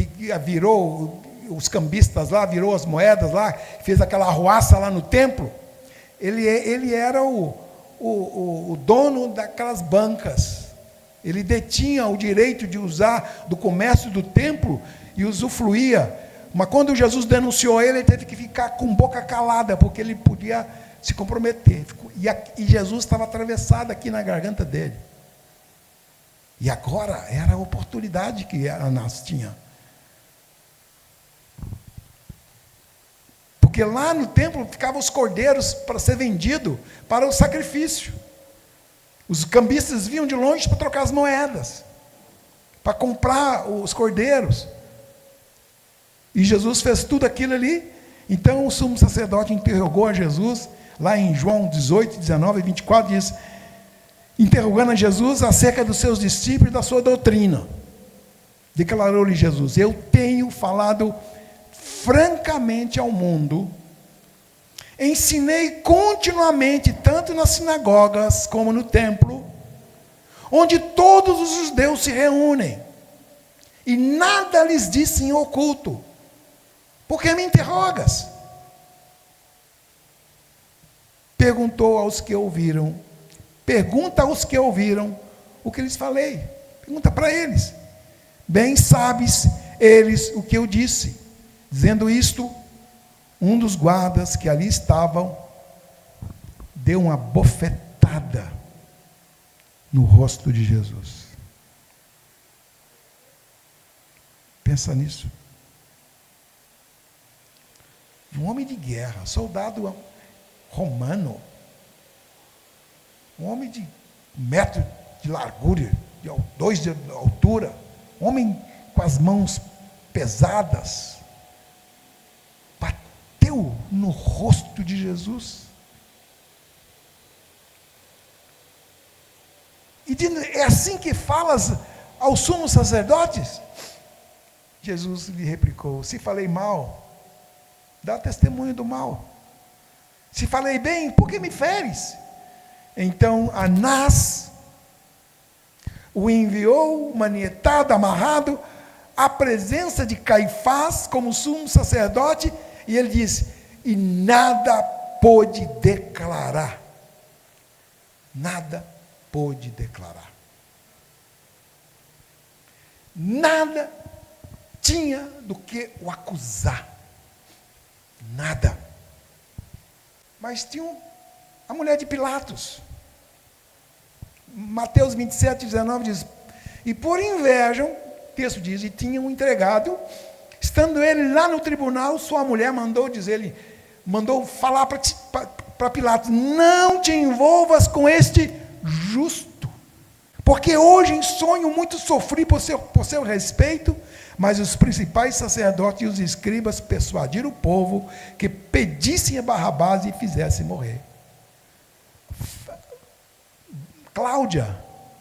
virou os cambistas lá, virou as moedas lá, fez aquela arruaça lá no templo. Ele era o dono daquelas bancas. Ele detinha o direito de usar do comércio do templo e usufruía. Mas quando Jesus denunciou ele teve que ficar com boca calada, porque ele podia se comprometer. E Jesus estava atravessado aqui na garganta dele. E agora era a oportunidade que Anás tinha. Porque lá no templo ficavam os cordeiros para ser vendido para o sacrifício. Os cambistas vinham de longe para trocar as moedas, para comprar os cordeiros. E Jesus fez tudo aquilo ali. Então o sumo sacerdote interrogou a Jesus, lá em João 18, 19 e 24, diz, interrogando a Jesus acerca dos seus discípulos e da sua doutrina. Declarou-lhe Jesus: eu tenho falado francamente ao mundo, ensinei continuamente, tanto nas sinagogas como no templo, onde todos os judeus se reúnem, e nada lhes disse em oculto. Por que me interrogas? Pergunta aos que ouviram o que lhes falei. Pergunta para eles. Bem sabes eles o que eu disse. Dizendo isto, um dos guardas que ali estavam deu uma bofetada no rosto de Jesus. Pensa nisso. Um homem de guerra, soldado romano, um homem de 1 metro de largura, de 2 de altura, um homem com as mãos pesadas, bateu no rosto de Jesus. E é assim que falas aos sumos sacerdotes? Jesus lhe replicou: se falei mal, dá testemunho do mal. Se falei bem, por que me feres? Então Anás o enviou manietado, amarrado, à presença de Caifás como sumo sacerdote, e ele disse: e nada pôde declarar. Nada pôde declarar. Nada tinha do que o acusar. Nada. Mas tinha a mulher de Pilatos. Mateus 27, 19 diz: e por inveja texto diz, e tinham entregado. Estando ele lá no tribunal, sua mulher mandou falar para Pilatos: não te envolvas com este justo, porque hoje em sonho muito sofri por seu respeito. Mas os principais sacerdotes e os escribas persuadiram o povo que pedissem a Barrabás e fizessem morrer. Cláudia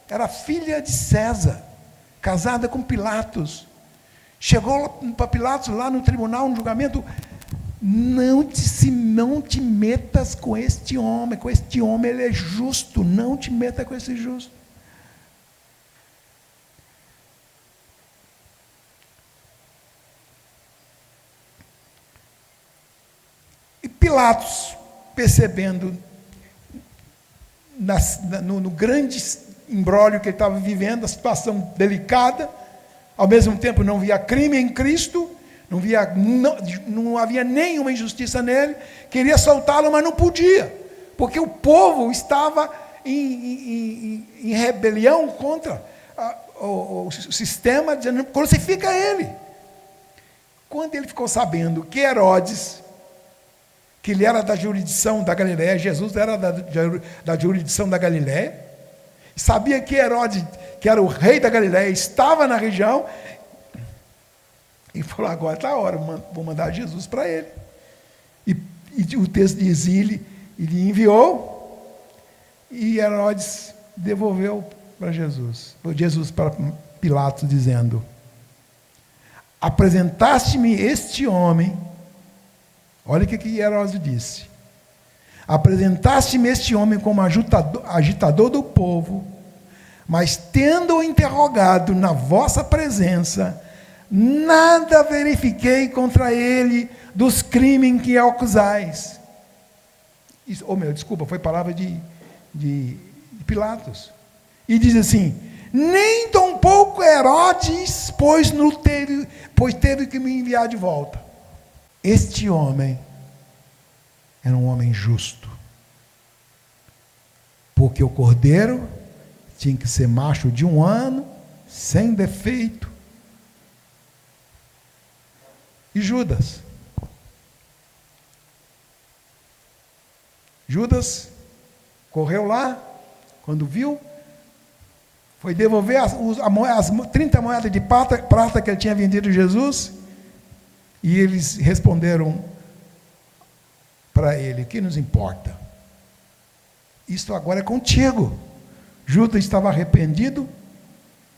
era filha de César, casada com Pilatos. Chegou para Pilatos lá no tribunal, no julgamento: não te metas com este homem, ele é justo, não te meta com esse justo. E Pilatos, percebendo no grande imbróglio que ele estava vivendo, a situação delicada, ao mesmo tempo não via crime em Cristo, não havia nenhuma injustiça nele, queria soltá-lo, mas não podia, porque o povo estava em rebelião contra o sistema, dizendo: crucifica ele. Quando ele ficou sabendo que Herodes, que ele era da jurisdição da Galiléia, Jesus era da jurisdição da Galiléia, sabia que Herodes, que era o rei da Galiléia, estava na região, e falou: agora está a hora, vou mandar Jesus para ele. E o texto diz: ele enviou, e Herodes devolveu para Jesus para Pilatos, dizendo: apresentaste-me este homem. Olha o que Herodes disse: apresentaste-me este homem como agitador do povo, mas tendo-o interrogado na vossa presença, nada verifiquei contra ele dos crimes em que o acusais. Desculpa, foi palavra de Pilatos. E diz assim: nem tampouco Herodes, pois teve que me enviar de volta. Este homem era um homem justo, porque o cordeiro tinha que ser macho de 1 ano, sem defeito. E Judas correu lá, quando viu, foi devolver as 30 moedas de prata que ele tinha vendido a Jesus. E eles responderam para ele: o que nos importa? Isto agora é contigo. Judas estava arrependido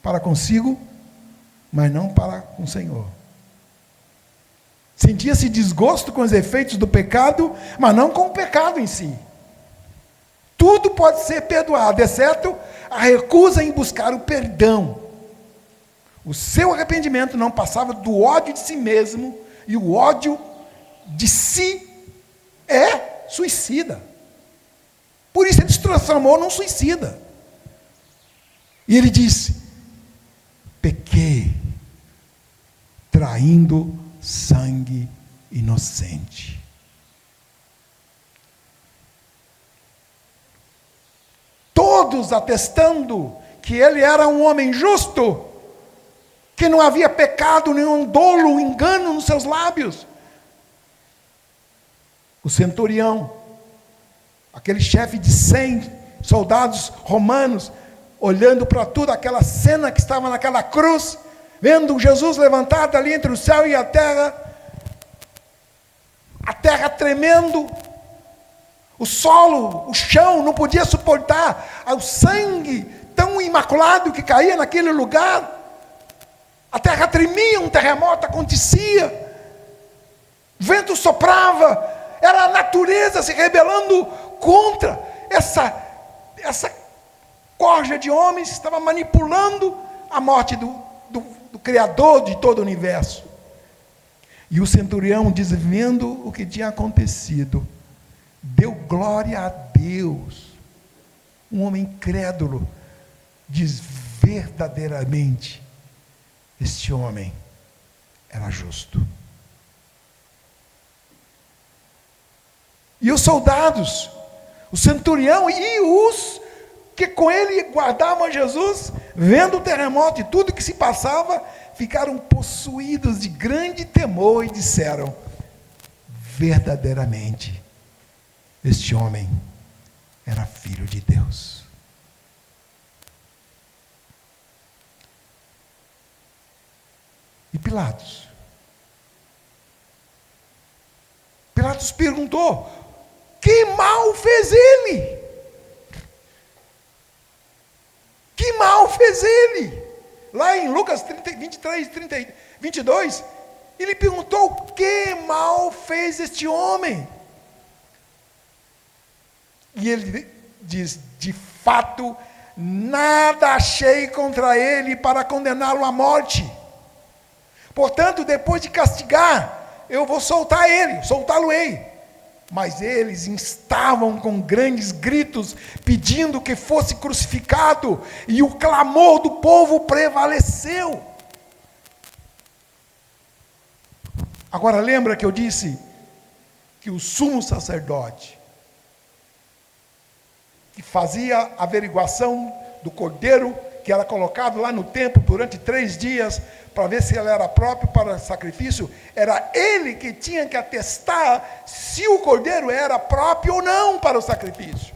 para consigo, mas não para com o Senhor. Sentia-se desgosto com os efeitos do pecado, mas não com o pecado em si. Tudo pode ser perdoado, exceto a recusa em buscar o perdão. O seu arrependimento não passava do ódio de si mesmo, e o ódio de si é suicida. Por isso ele se transformou num suicida. E ele disse: pequei, traindo sangue inocente. Todos atestando que ele era um homem justo, que não havia pecado, nenhum dolo, engano nos seus lábios. O centurião, aquele chefe de 100 soldados romanos, olhando para toda aquela cena que estava naquela cruz, vendo Jesus levantado ali entre o céu e a terra tremendo, o solo, o chão não podia suportar o sangue tão imaculado que caía naquele lugar. A terra tremia, um terremoto acontecia, o vento soprava, era a natureza se rebelando contra essa corja de homens que estava manipulando a morte do Criador de todo o universo. E o centurião, vendo o que tinha acontecido, deu glória a Deus. Um homem incrédulo diz: verdadeiramente, este homem era justo. E os soldados, o centurião e os que com ele guardavam Jesus, vendo o terremoto e tudo que se passava, ficaram possuídos de grande temor e disseram: verdadeiramente, este homem era filho de Deus. E Pilatos perguntou: que mal fez ele? Que mal fez ele? Lá em Lucas 23, 22, ele perguntou: que mal fez este homem? E ele diz: de fato, nada achei contra ele para condená-lo à morte. Portanto, depois de castigar, eu vou soltá-lo-ei. Mas eles estavam com grandes gritos, pedindo que fosse crucificado, e o clamor do povo prevaleceu. Agora lembra que eu disse que o sumo sacerdote, que fazia a averiguação do cordeiro, que era colocado lá no templo durante 3 dias, para ver se ele era próprio para sacrifício, era ele que tinha que atestar se o cordeiro era próprio ou não para o sacrifício.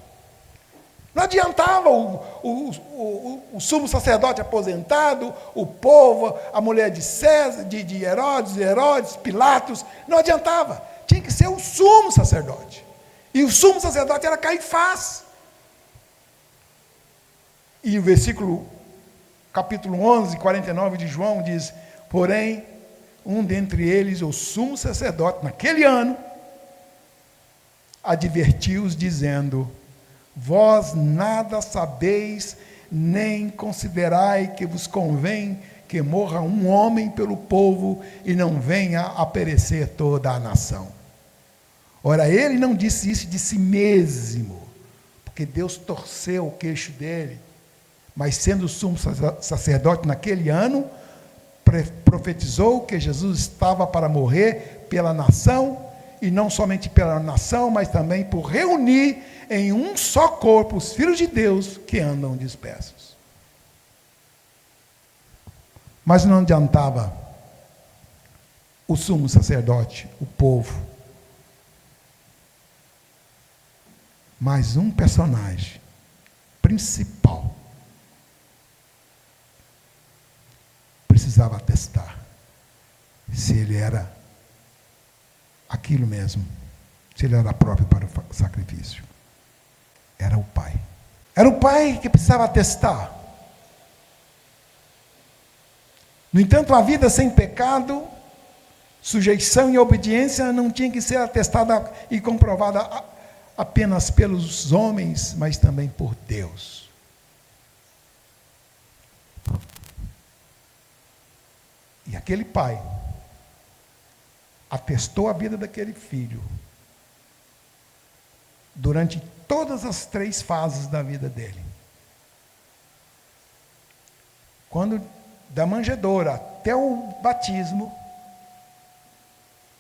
Não adiantava o sumo sacerdote aposentado, o povo, a mulher de César, de Herodes, Pilatos, não adiantava. Tinha que ser o sumo sacerdote. E o sumo sacerdote era Caifás. E o versículo, capítulo 11, 49 de João diz: porém, um dentre eles, o sumo sacerdote, naquele ano, advertiu-os dizendo: vós nada sabeis, nem considerai que vos convém que morra um homem pelo povo e não venha a perecer toda a nação. Ora, ele não disse isso de si mesmo, porque Deus torceu o queixo dele, mas sendo sumo sacerdote naquele ano, profetizou que Jesus estava para morrer pela nação, e não somente pela nação, mas também por reunir em um só corpo os filhos de Deus que andam dispersos. Mas não adiantava o sumo sacerdote, o povo. Mas um personagem principal precisava atestar se ele era aquilo mesmo, se ele era próprio para o sacrifício. Era o pai. Era o pai que precisava atestar. No entanto, a vida sem pecado, sujeição e obediência não tinha que ser atestada e comprovada apenas pelos homens, mas também por Deus. E aquele pai atestou a vida daquele filho durante todas as 3 fases da vida dele. Quando da manjedoura até o batismo,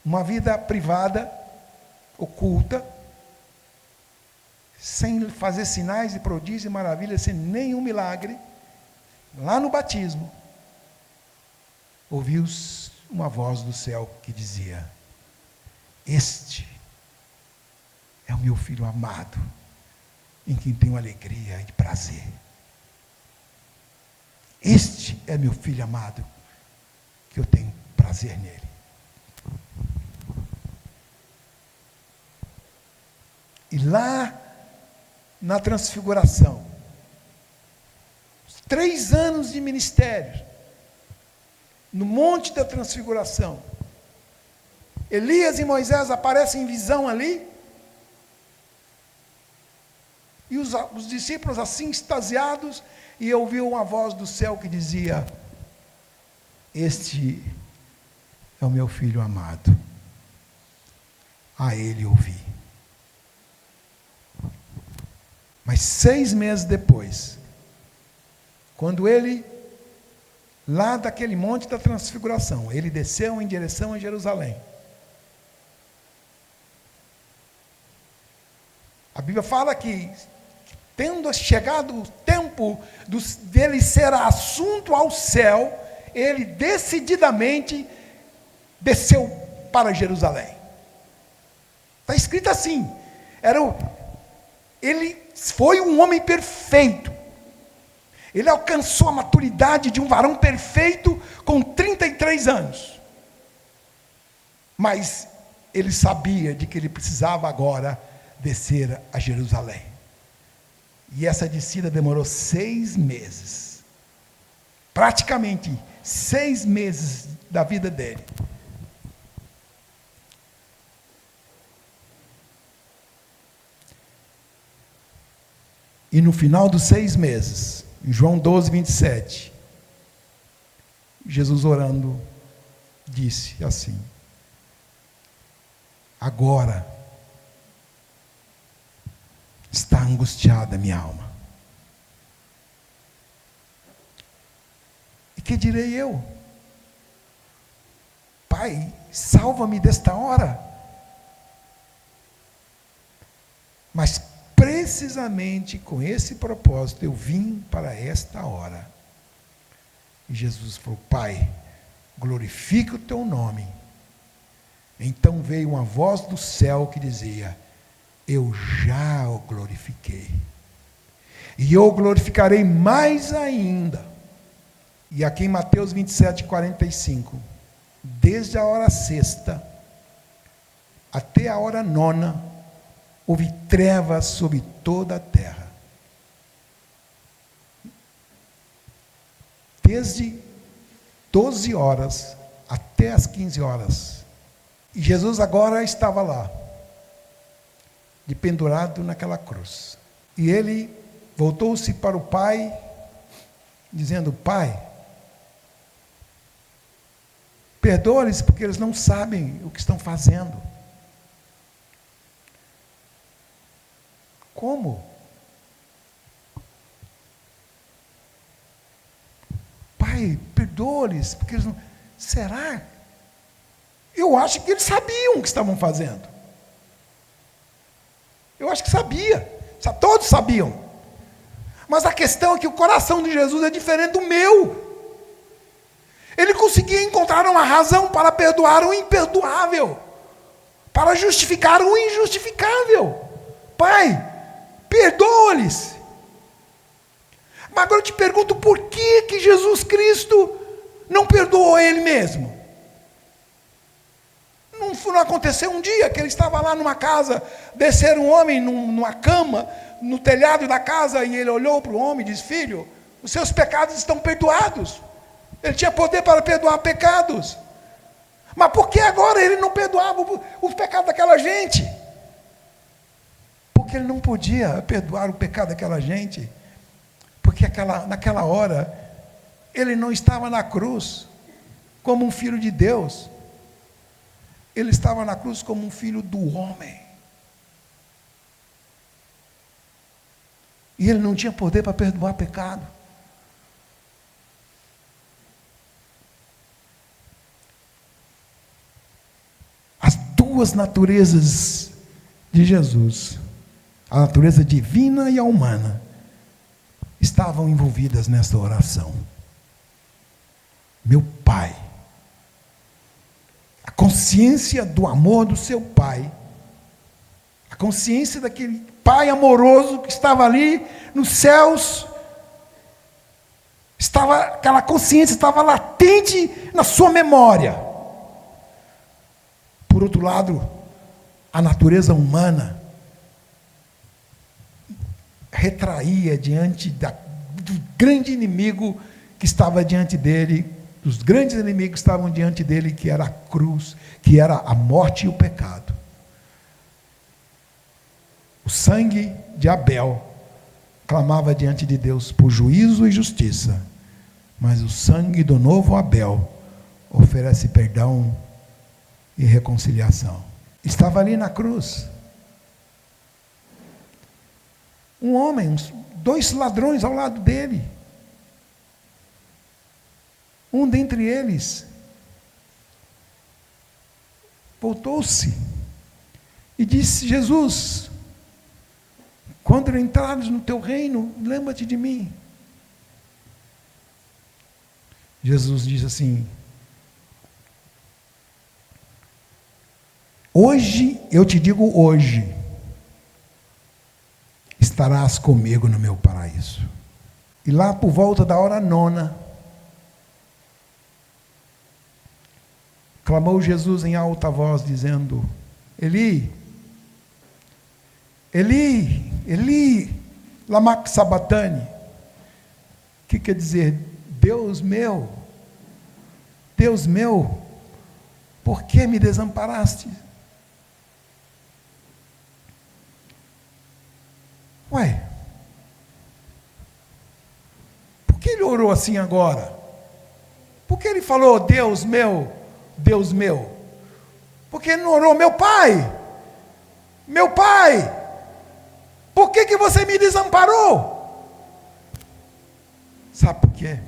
uma vida privada, oculta, sem fazer sinais e prodígios e maravilhas, sem nenhum milagre. Lá no batismo, ouviu uma voz do céu que dizia: este é o meu filho amado, em quem tenho alegria e prazer. Este é meu filho amado, que eu tenho prazer nele. E lá na transfiguração, 3 anos de ministério, no monte da transfiguração, Elias e Moisés aparecem em visão ali, e os discípulos assim extasiados, e ouviu uma voz do céu que dizia: este é o meu filho amado, a ele ouvi. Mas 6 meses depois, quando ele, lá daquele monte da transfiguração, ele desceu em direção a Jerusalém. A Bíblia fala que Tendo chegado o tempo dele ser assunto ao céu, ele decididamente desceu para Jerusalém. Está escrito assim, ele foi um homem perfeito, ele alcançou a maturidade de um varão perfeito com 33 anos, mas ele sabia de que ele precisava agora descer a Jerusalém, e essa descida demorou 6 meses, praticamente 6 meses da vida dele. E no final dos 6 meses, em João 12, 27, Jesus orando, disse assim: agora está angustiada a minha alma. E que direi eu? Pai, salva-me desta hora. Mas precisamente com esse propósito eu vim para esta hora. E Jesus falou: Pai, glorifica o teu nome. Então veio uma voz do céu que dizia: eu já o glorifiquei, e eu o glorificarei mais ainda. E aqui em Mateus 27, 45, desde a hora sexta até a hora nona, houve trevas sobre toda a terra. Desde 12 horas até as 15 horas. E Jesus agora estava lá, de pendurado naquela cruz. E ele voltou-se para o Pai, dizendo: Pai, perdoa-lhes, porque eles não sabem o que estão fazendo. Como? Pai, perdoa-lhes, porque eles não... Será? Eu acho que eles sabiam o que estavam fazendo. Eu acho que sabia. Todos sabiam. Mas a questão é que o coração de Jesus é diferente do meu. Ele conseguia encontrar uma razão para perdoar o imperdoável, para justificar o injustificável. Pai, perdoa-lhes. Mas agora eu te pergunto, por que Jesus Cristo não perdoou ele mesmo? Não aconteceu um dia que ele estava lá numa casa, descer um homem numa cama, no telhado da casa, e ele olhou para o homem e disse: filho, os seus pecados estão perdoados. Ele tinha poder para perdoar pecados. Mas por que agora ele não perdoava os pecados daquela gente? Porque ele não podia perdoar o pecado daquela gente, porque naquela hora, ele não estava na cruz como um filho de Deus, ele estava na cruz como um filho do homem, e ele não tinha poder para perdoar pecado. As duas naturezas de Jesus, a natureza divina e a humana, estavam envolvidas nessa oração. Meu Pai, a consciência do amor do seu Pai, a consciência daquele Pai amoroso que estava ali nos céus, aquela consciência estava latente na sua memória. Por outro lado, a natureza humana retraía diante do grande inimigo que estava diante dele, dos grandes inimigos que estavam diante dele, que era a cruz, que era a morte e o pecado. O sangue de Abel clamava diante de Deus por juízo e justiça, mas o sangue do novo Abel oferece perdão e reconciliação. Estava ali na cruz um homem, 2 ladrões ao lado dele. Um dentre eles voltou-se e disse: Jesus, Quando entrares no teu reino, lembra-te de mim. Jesus diz assim: hoje, eu te digo hoje, estarás comigo no meu paraíso. E lá por volta da hora 9, clamou Jesus em alta voz, dizendo: Eli, Eli, Eli, lama sabachthani, que quer dizer: Deus meu, por que me desamparaste? Ué, por que ele orou assim agora? Por que ele falou, Deus meu, Deus meu? Por que ele não orou, meu pai, por que você me desamparou? Sabe por quê?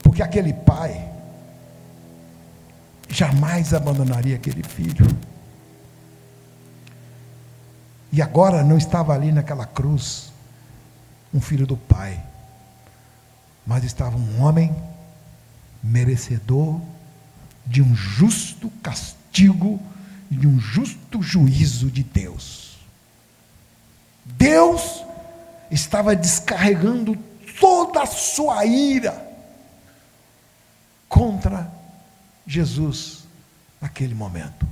Porque aquele pai jamais abandonaria aquele filho. E agora não estava ali naquela cruz um filho do pai, mas estava um homem merecedor de um justo castigo e de um justo juízo de Deus. Deus estava descarregando toda a sua ira contra Jesus naquele momento.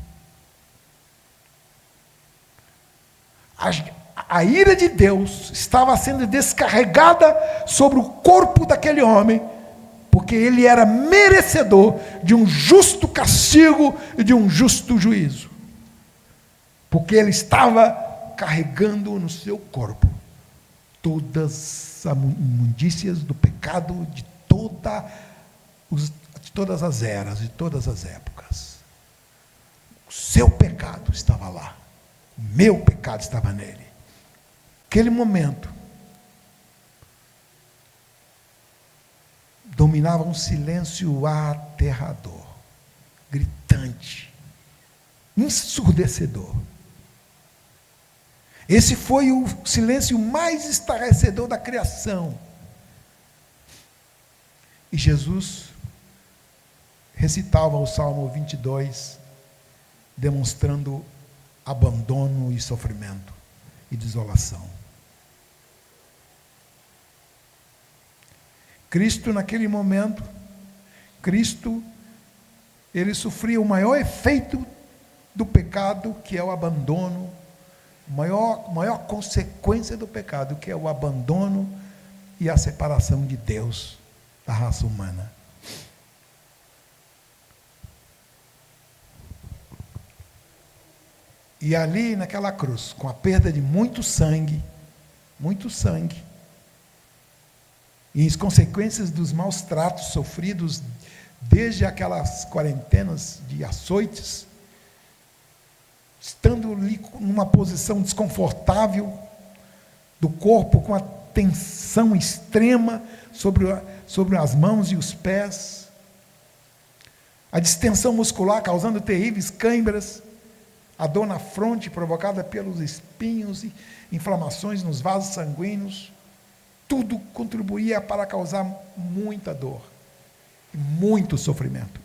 A ira de Deus estava sendo descarregada sobre o corpo daquele homem, porque ele era merecedor de um justo castigo e de um justo juízo, porque ele estava carregando no seu corpo todas as imundícias do pecado de todas as eras, de todas as épocas. O seu pecado estava lá. O meu pecado estava nele. Aquele momento, dominava um silêncio aterrador, gritante, ensurdecedor. Esse foi o silêncio mais estarrecedor da criação. E Jesus recitava o Salmo 22, demonstrando abandono e sofrimento e desolação. Cristo, naquele momento, ele sofria o maior efeito do pecado, que é o abandono, maior consequência do pecado, que é o abandono e a separação de Deus da raça humana. E ali naquela cruz, com a perda de muito sangue, e as consequências dos maus tratos sofridos, desde aquelas quarentenas de açoites, estando ali numa posição desconfortável do corpo, com a tensão extrema sobre as mãos e os pés, a distensão muscular causando terríveis câimbras, a dor na fronte provocada pelos espinhos e inflamações nos vasos sanguíneos, tudo contribuía para causar muita dor e muito sofrimento.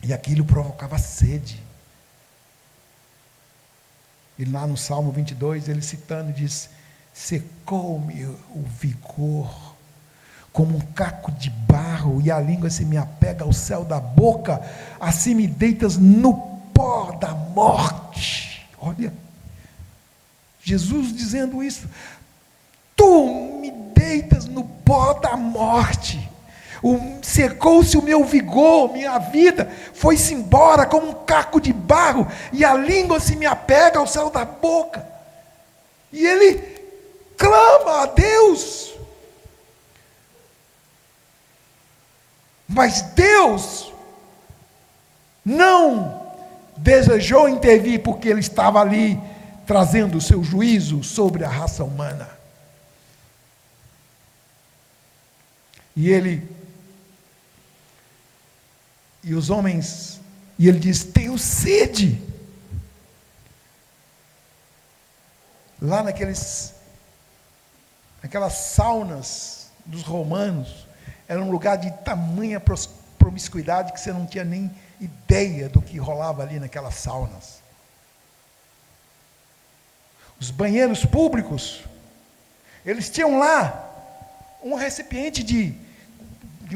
E aquilo provocava sede. E lá no Salmo 22, ele citando, diz: secou-me o vigor, como um caco de barro, e a língua se me apega ao céu da boca, assim me deitas no pó da morte. Olha, Jesus dizendo isso: tu me deitas no pó da morte, secou-se o meu vigor, minha vida foi-se embora como um caco de barro, e a língua se me apega ao céu da boca. E ele clama a Deus, mas Deus não desejou intervir, porque ele estava ali trazendo o seu juízo sobre a raça humana. E os homens E ele diz: tenho sede. Lá naquelas saunas dos romanos, era um lugar de tamanha promiscuidade que você não tinha nem ideia do que rolava ali naquelas saunas. Os banheiros públicos, eles tinham lá um recipiente de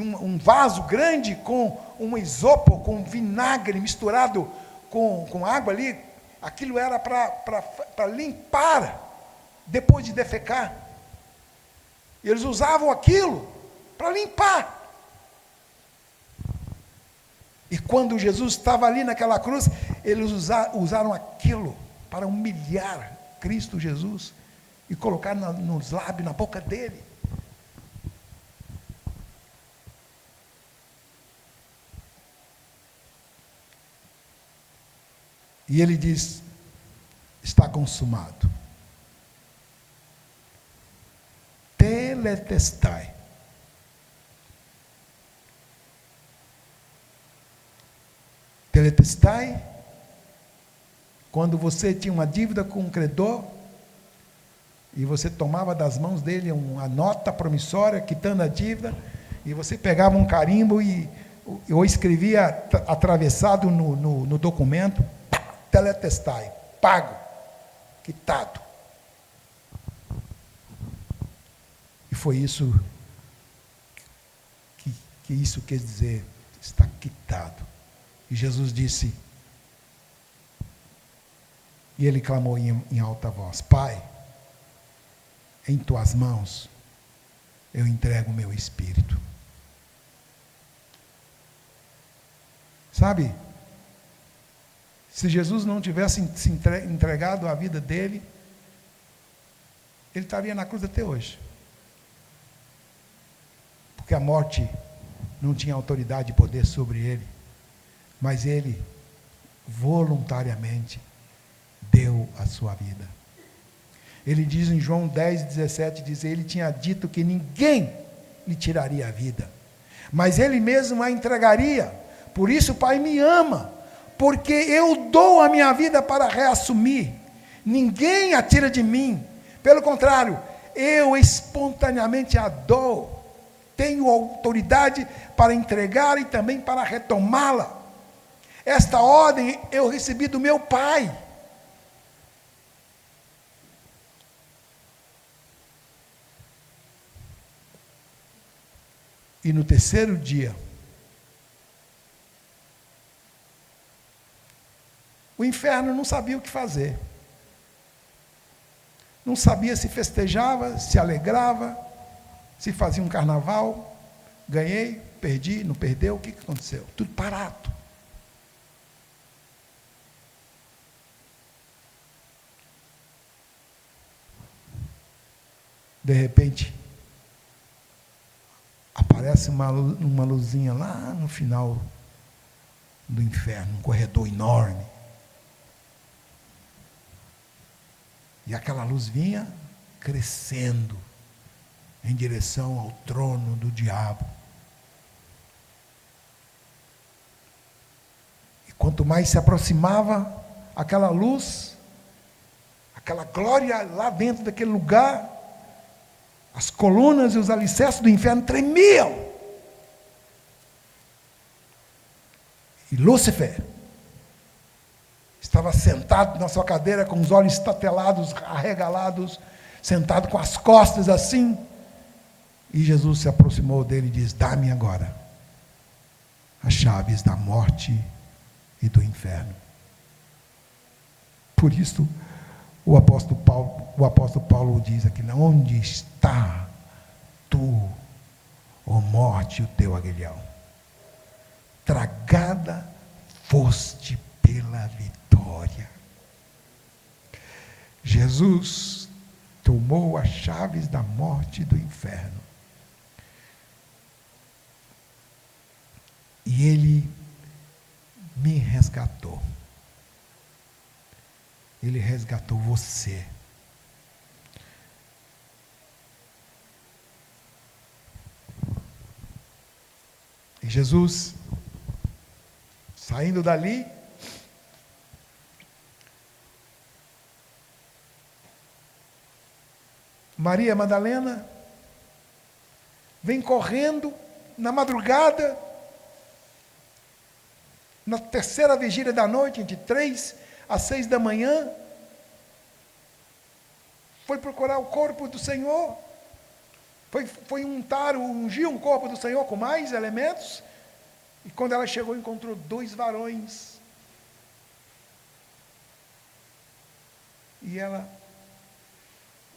um vaso grande com um isopo, com vinagre misturado com água ali. Aquilo era para limpar depois de defecar. E eles usavam aquilo para limpar. E quando Jesus estava ali naquela cruz, eles usaram aquilo para humilhar Cristo Jesus e colocar nos lábios, na boca dele. E ele diz: está consumado. Tetelestai. Tetelestai, quando você tinha uma dívida com um credor, e você tomava das mãos dele uma nota promissória, quitando a dívida, e você pegava um carimbo ou escrevia atravessado no documento: tetelestai, pago, quitado. E foi isso que isso quer dizer, está quitado. E Jesus disse, e ele clamou em alta voz: Pai, em tuas mãos eu entrego o meu espírito. Sabe, se Jesus não tivesse se entregado a vida dele, ele estaria na cruz até hoje. Porque a morte não tinha autoridade e poder sobre ele. Mas ele, voluntariamente, deu a sua vida. Ele diz em João 10:17, diz: ele tinha dito que ninguém lhe tiraria a vida, mas ele mesmo a entregaria. Por isso o Pai me ama, porque eu dou a minha vida para reassumir. Ninguém a tira de mim. Pelo contrário, eu espontaneamente a dou. Tenho autoridade para entregar e também para retomá-la. Esta ordem eu recebi do meu Pai. E no terceiro dia, o inferno não sabia o que fazer. Não sabia se festejava, se alegrava, se fazia um carnaval. Ganhei, perdi, não perdeu, o que aconteceu? Tudo parado. De repente, aparece uma luzinha lá no final do inferno, um corredor enorme. E aquela luz vinha crescendo em direção ao trono do diabo. E quanto mais se aproximava aquela luz, aquela glória lá dentro daquele lugar, as colunas e os alicerces do inferno tremiam. E Lúcifer estava sentado na sua cadeira com os olhos estatelados, arregalados, sentado com as costas assim. E Jesus se aproximou dele e disse: dá-me agora as chaves da morte e do inferno. Por isso, o apóstolo Paulo diz aqui: onde está tu, ó morte, o teu aguilhão? Tragada foste pela vitória. Jesus tomou as chaves da morte e do inferno. E ele me resgatou. Ele resgatou você. E Jesus Saindo dali, Maria Madalena vem correndo na madrugada, na terceira vigília da noite, entre 3 às 6 da manhã, foi procurar o corpo do Senhor, foi ungir um corpo do Senhor com mais elementos, e quando ela chegou, encontrou 2 varões. E ela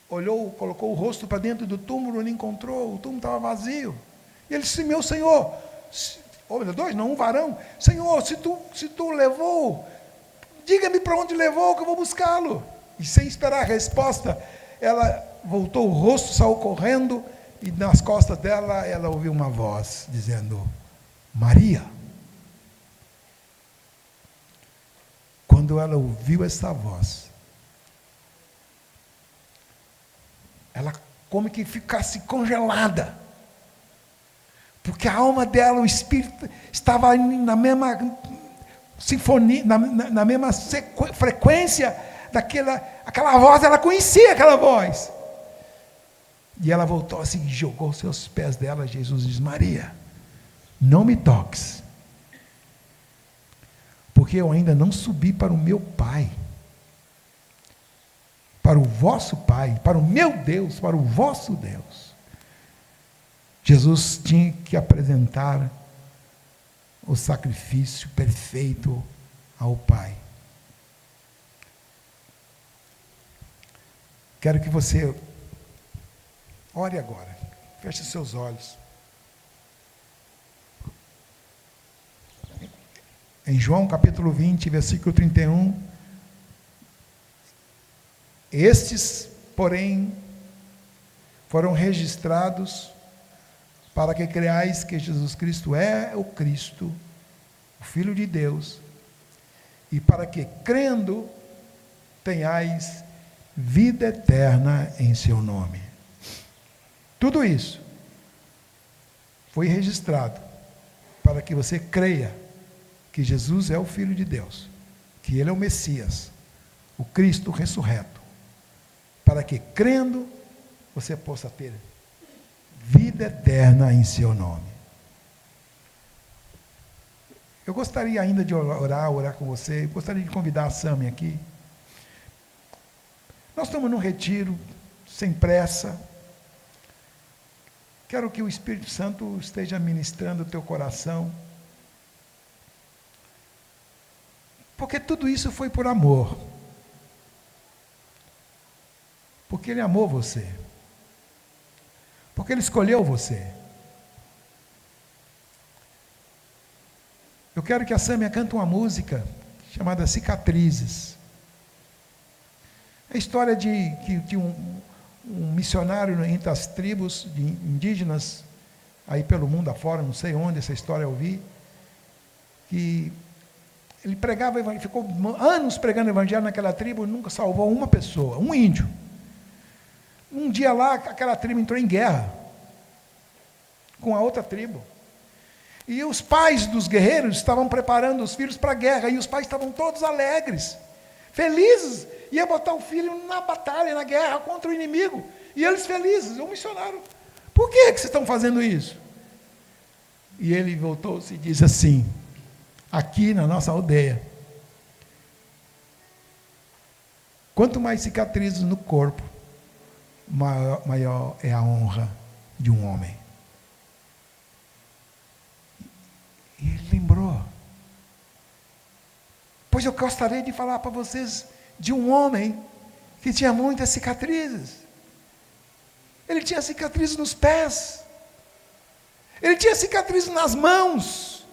olhou, colocou o rosto para dentro do túmulo, não encontrou, o túmulo estava vazio. E ele disse: meu Senhor, 2, não, um varão, Senhor, se tu levou, diga-me para onde levou, que eu vou buscá-lo. E sem esperar a resposta, ela voltou o rosto, saiu correndo, e nas costas dela, ela ouviu uma voz, dizendo: Maria. Quando ela ouviu essa voz, ela como que ficasse congelada, porque a alma dela, o espírito, estava na mesma sinfonia, na mesma frequência aquela voz, ela conhecia aquela voz. E ela voltou assim, jogou os seus pés dela. Jesus diz: Maria, não me toques, porque eu ainda não subi para o meu Pai, para o vosso Pai, para o meu Deus, para o vosso Deus. Jesus tinha que apresentar o sacrifício perfeito ao Pai. Quero que você ore agora, feche seus olhos. Em João capítulo 20, versículo 31, estes, porém, foram registrados para que creais que Jesus Cristo é o Cristo, o Filho de Deus, e para que, crendo, tenhais vida eterna em seu nome. Tudo isso foi registrado para que você creia que Jesus é o Filho de Deus, que Ele é o Messias, o Cristo ressurreto, para que, crendo, você possa ter vida eterna em seu nome. Eu gostaria ainda de orar com você, gostaria de convidar a Sami aqui. Nós estamos num retiro, sem pressa. Quero que o Espírito Santo esteja ministrando o teu coração, porque tudo isso foi por amor, porque Ele amou você, porque Ele escolheu você. Eu quero que a Sâmia cante uma música chamada Cicatrizes. É a história de um missionário entre as tribos de indígenas, aí pelo mundo afora, não sei onde essa história eu vi, que ele pregava, ficou anos pregando o evangelho naquela tribo, nunca salvou uma pessoa, um índio. Um dia lá, aquela tribo entrou em guerra com a outra tribo. E os pais dos guerreiros estavam preparando os filhos para a guerra, e os pais estavam todos alegres, felizes, ia botar o filho na batalha, na guerra contra o inimigo, e eles felizes. O missionário: por que vocês estão fazendo isso? E ele voltou-se e disse assim: aqui na nossa aldeia, quanto mais cicatrizes no corpo, maior é a honra de um homem. E ele lembrou: pois eu gostaria de falar para vocês de um homem que tinha muitas cicatrizes. Ele tinha cicatrizes nos pés, ele tinha cicatrizes nas mãos,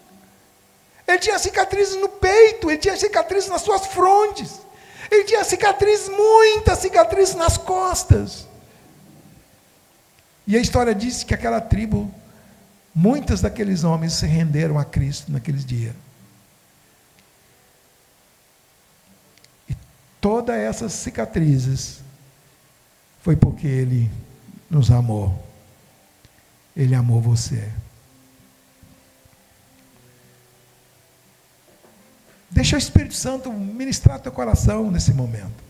ele tinha cicatrizes no peito, ele tinha cicatrizes nas suas frontes, ele tinha cicatrizes, muitas cicatrizes nas costas. E a história diz que aquela tribo, muitos daqueles homens se renderam a Cristo naqueles dias. E todas essas cicatrizes foi porque Ele nos amou. Ele amou você. Deixa o Espírito Santo ministrar teu coração nesse momento.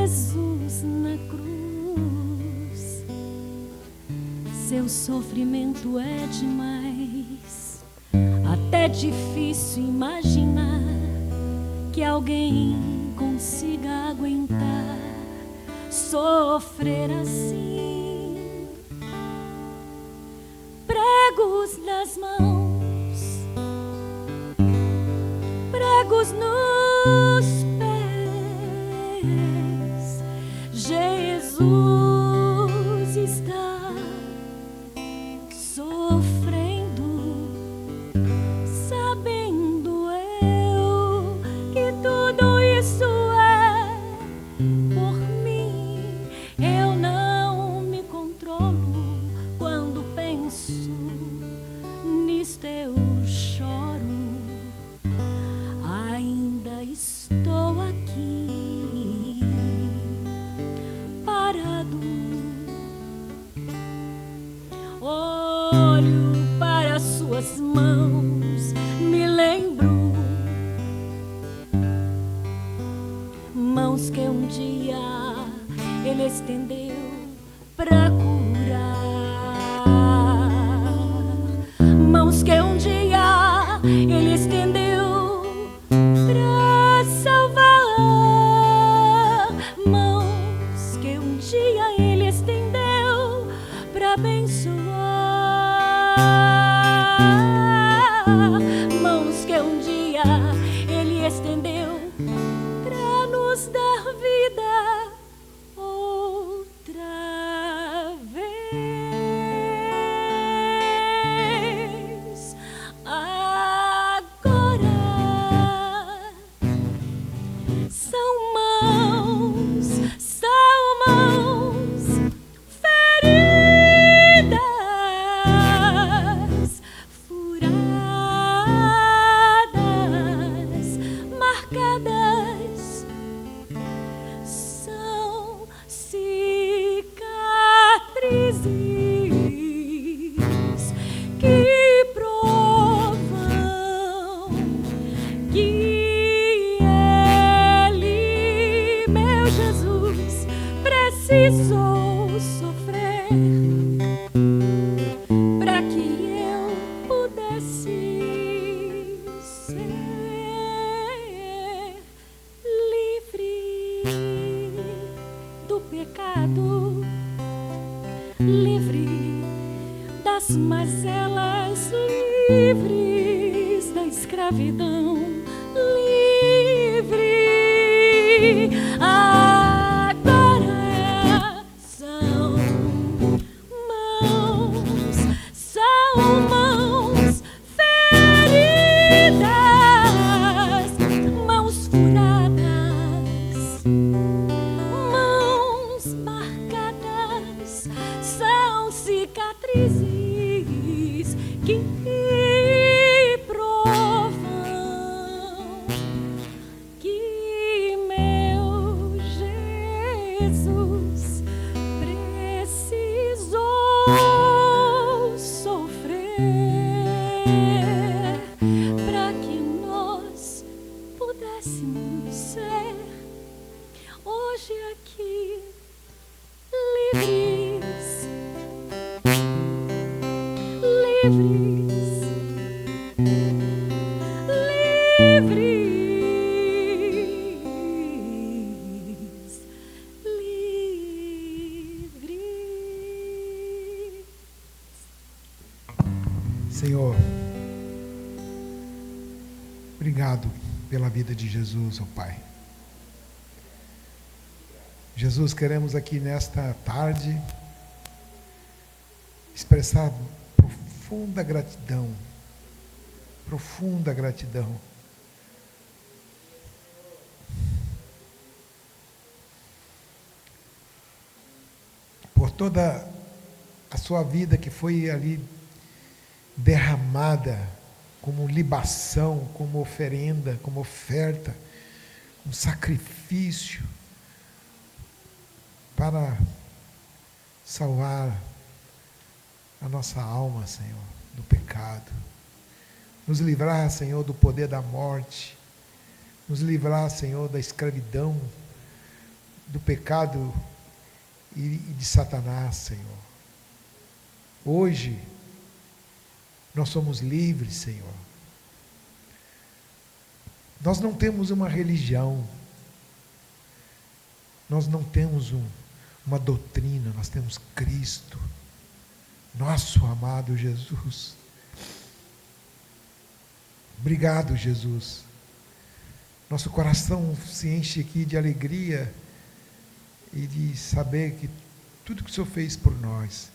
Jesus na cruz, seu sofrimento é demais, até difícil imaginar que alguém consiga aguentar sofrer assim. Pregos nas mãos, pregos nos pés, Jesus está sofrendo, sabendo eu que tudo isso é por mim. Eu não me controlo quando penso nisto, eu choro. Ainda estou aqui parado, olho para suas mãos, me lembro, mãos que um dia ele estendeu para curar, mãos que um dia ele estendeu para salvar, mãos que um dia ele estendeu para abençoar, mãos que um dia ele estendeu para nos dar vida outra vez. Agora são mãos feridas, furadas, marcadas, são cicatrizes que provam que ele, meu Jesus, precisou sofrer para que eu pudesse ser livre do pecado, livre das mazelas, livres da escravidão, livre. Agora são mãos feridas, mãos furadas, mãos marcadas, são cicatrizes que provam que meu Jesus precisou sofrer para que nós pudéssemos ser hoje aqui livres, livres, livres, livres. Senhor, obrigado pela vida de Jesus, ó Pai. Jesus, queremos aqui nesta tarde expressar profunda gratidão toda a sua vida que foi ali derramada como libação, como oferenda, como oferta, como sacrifício para salvar a nossa alma, Senhor, do pecado. Nos livrar, Senhor, do poder da morte. Nos livrar, Senhor, da escravidão, do pecado e de Satanás, Senhor. Hoje, nós somos livres, Senhor. Nós não temos uma religião. Nós não temos uma doutrina, nós temos Cristo, nosso amado Jesus. Obrigado, Jesus. Nosso coração se enche aqui de alegria e de saber que tudo que o Senhor fez por nós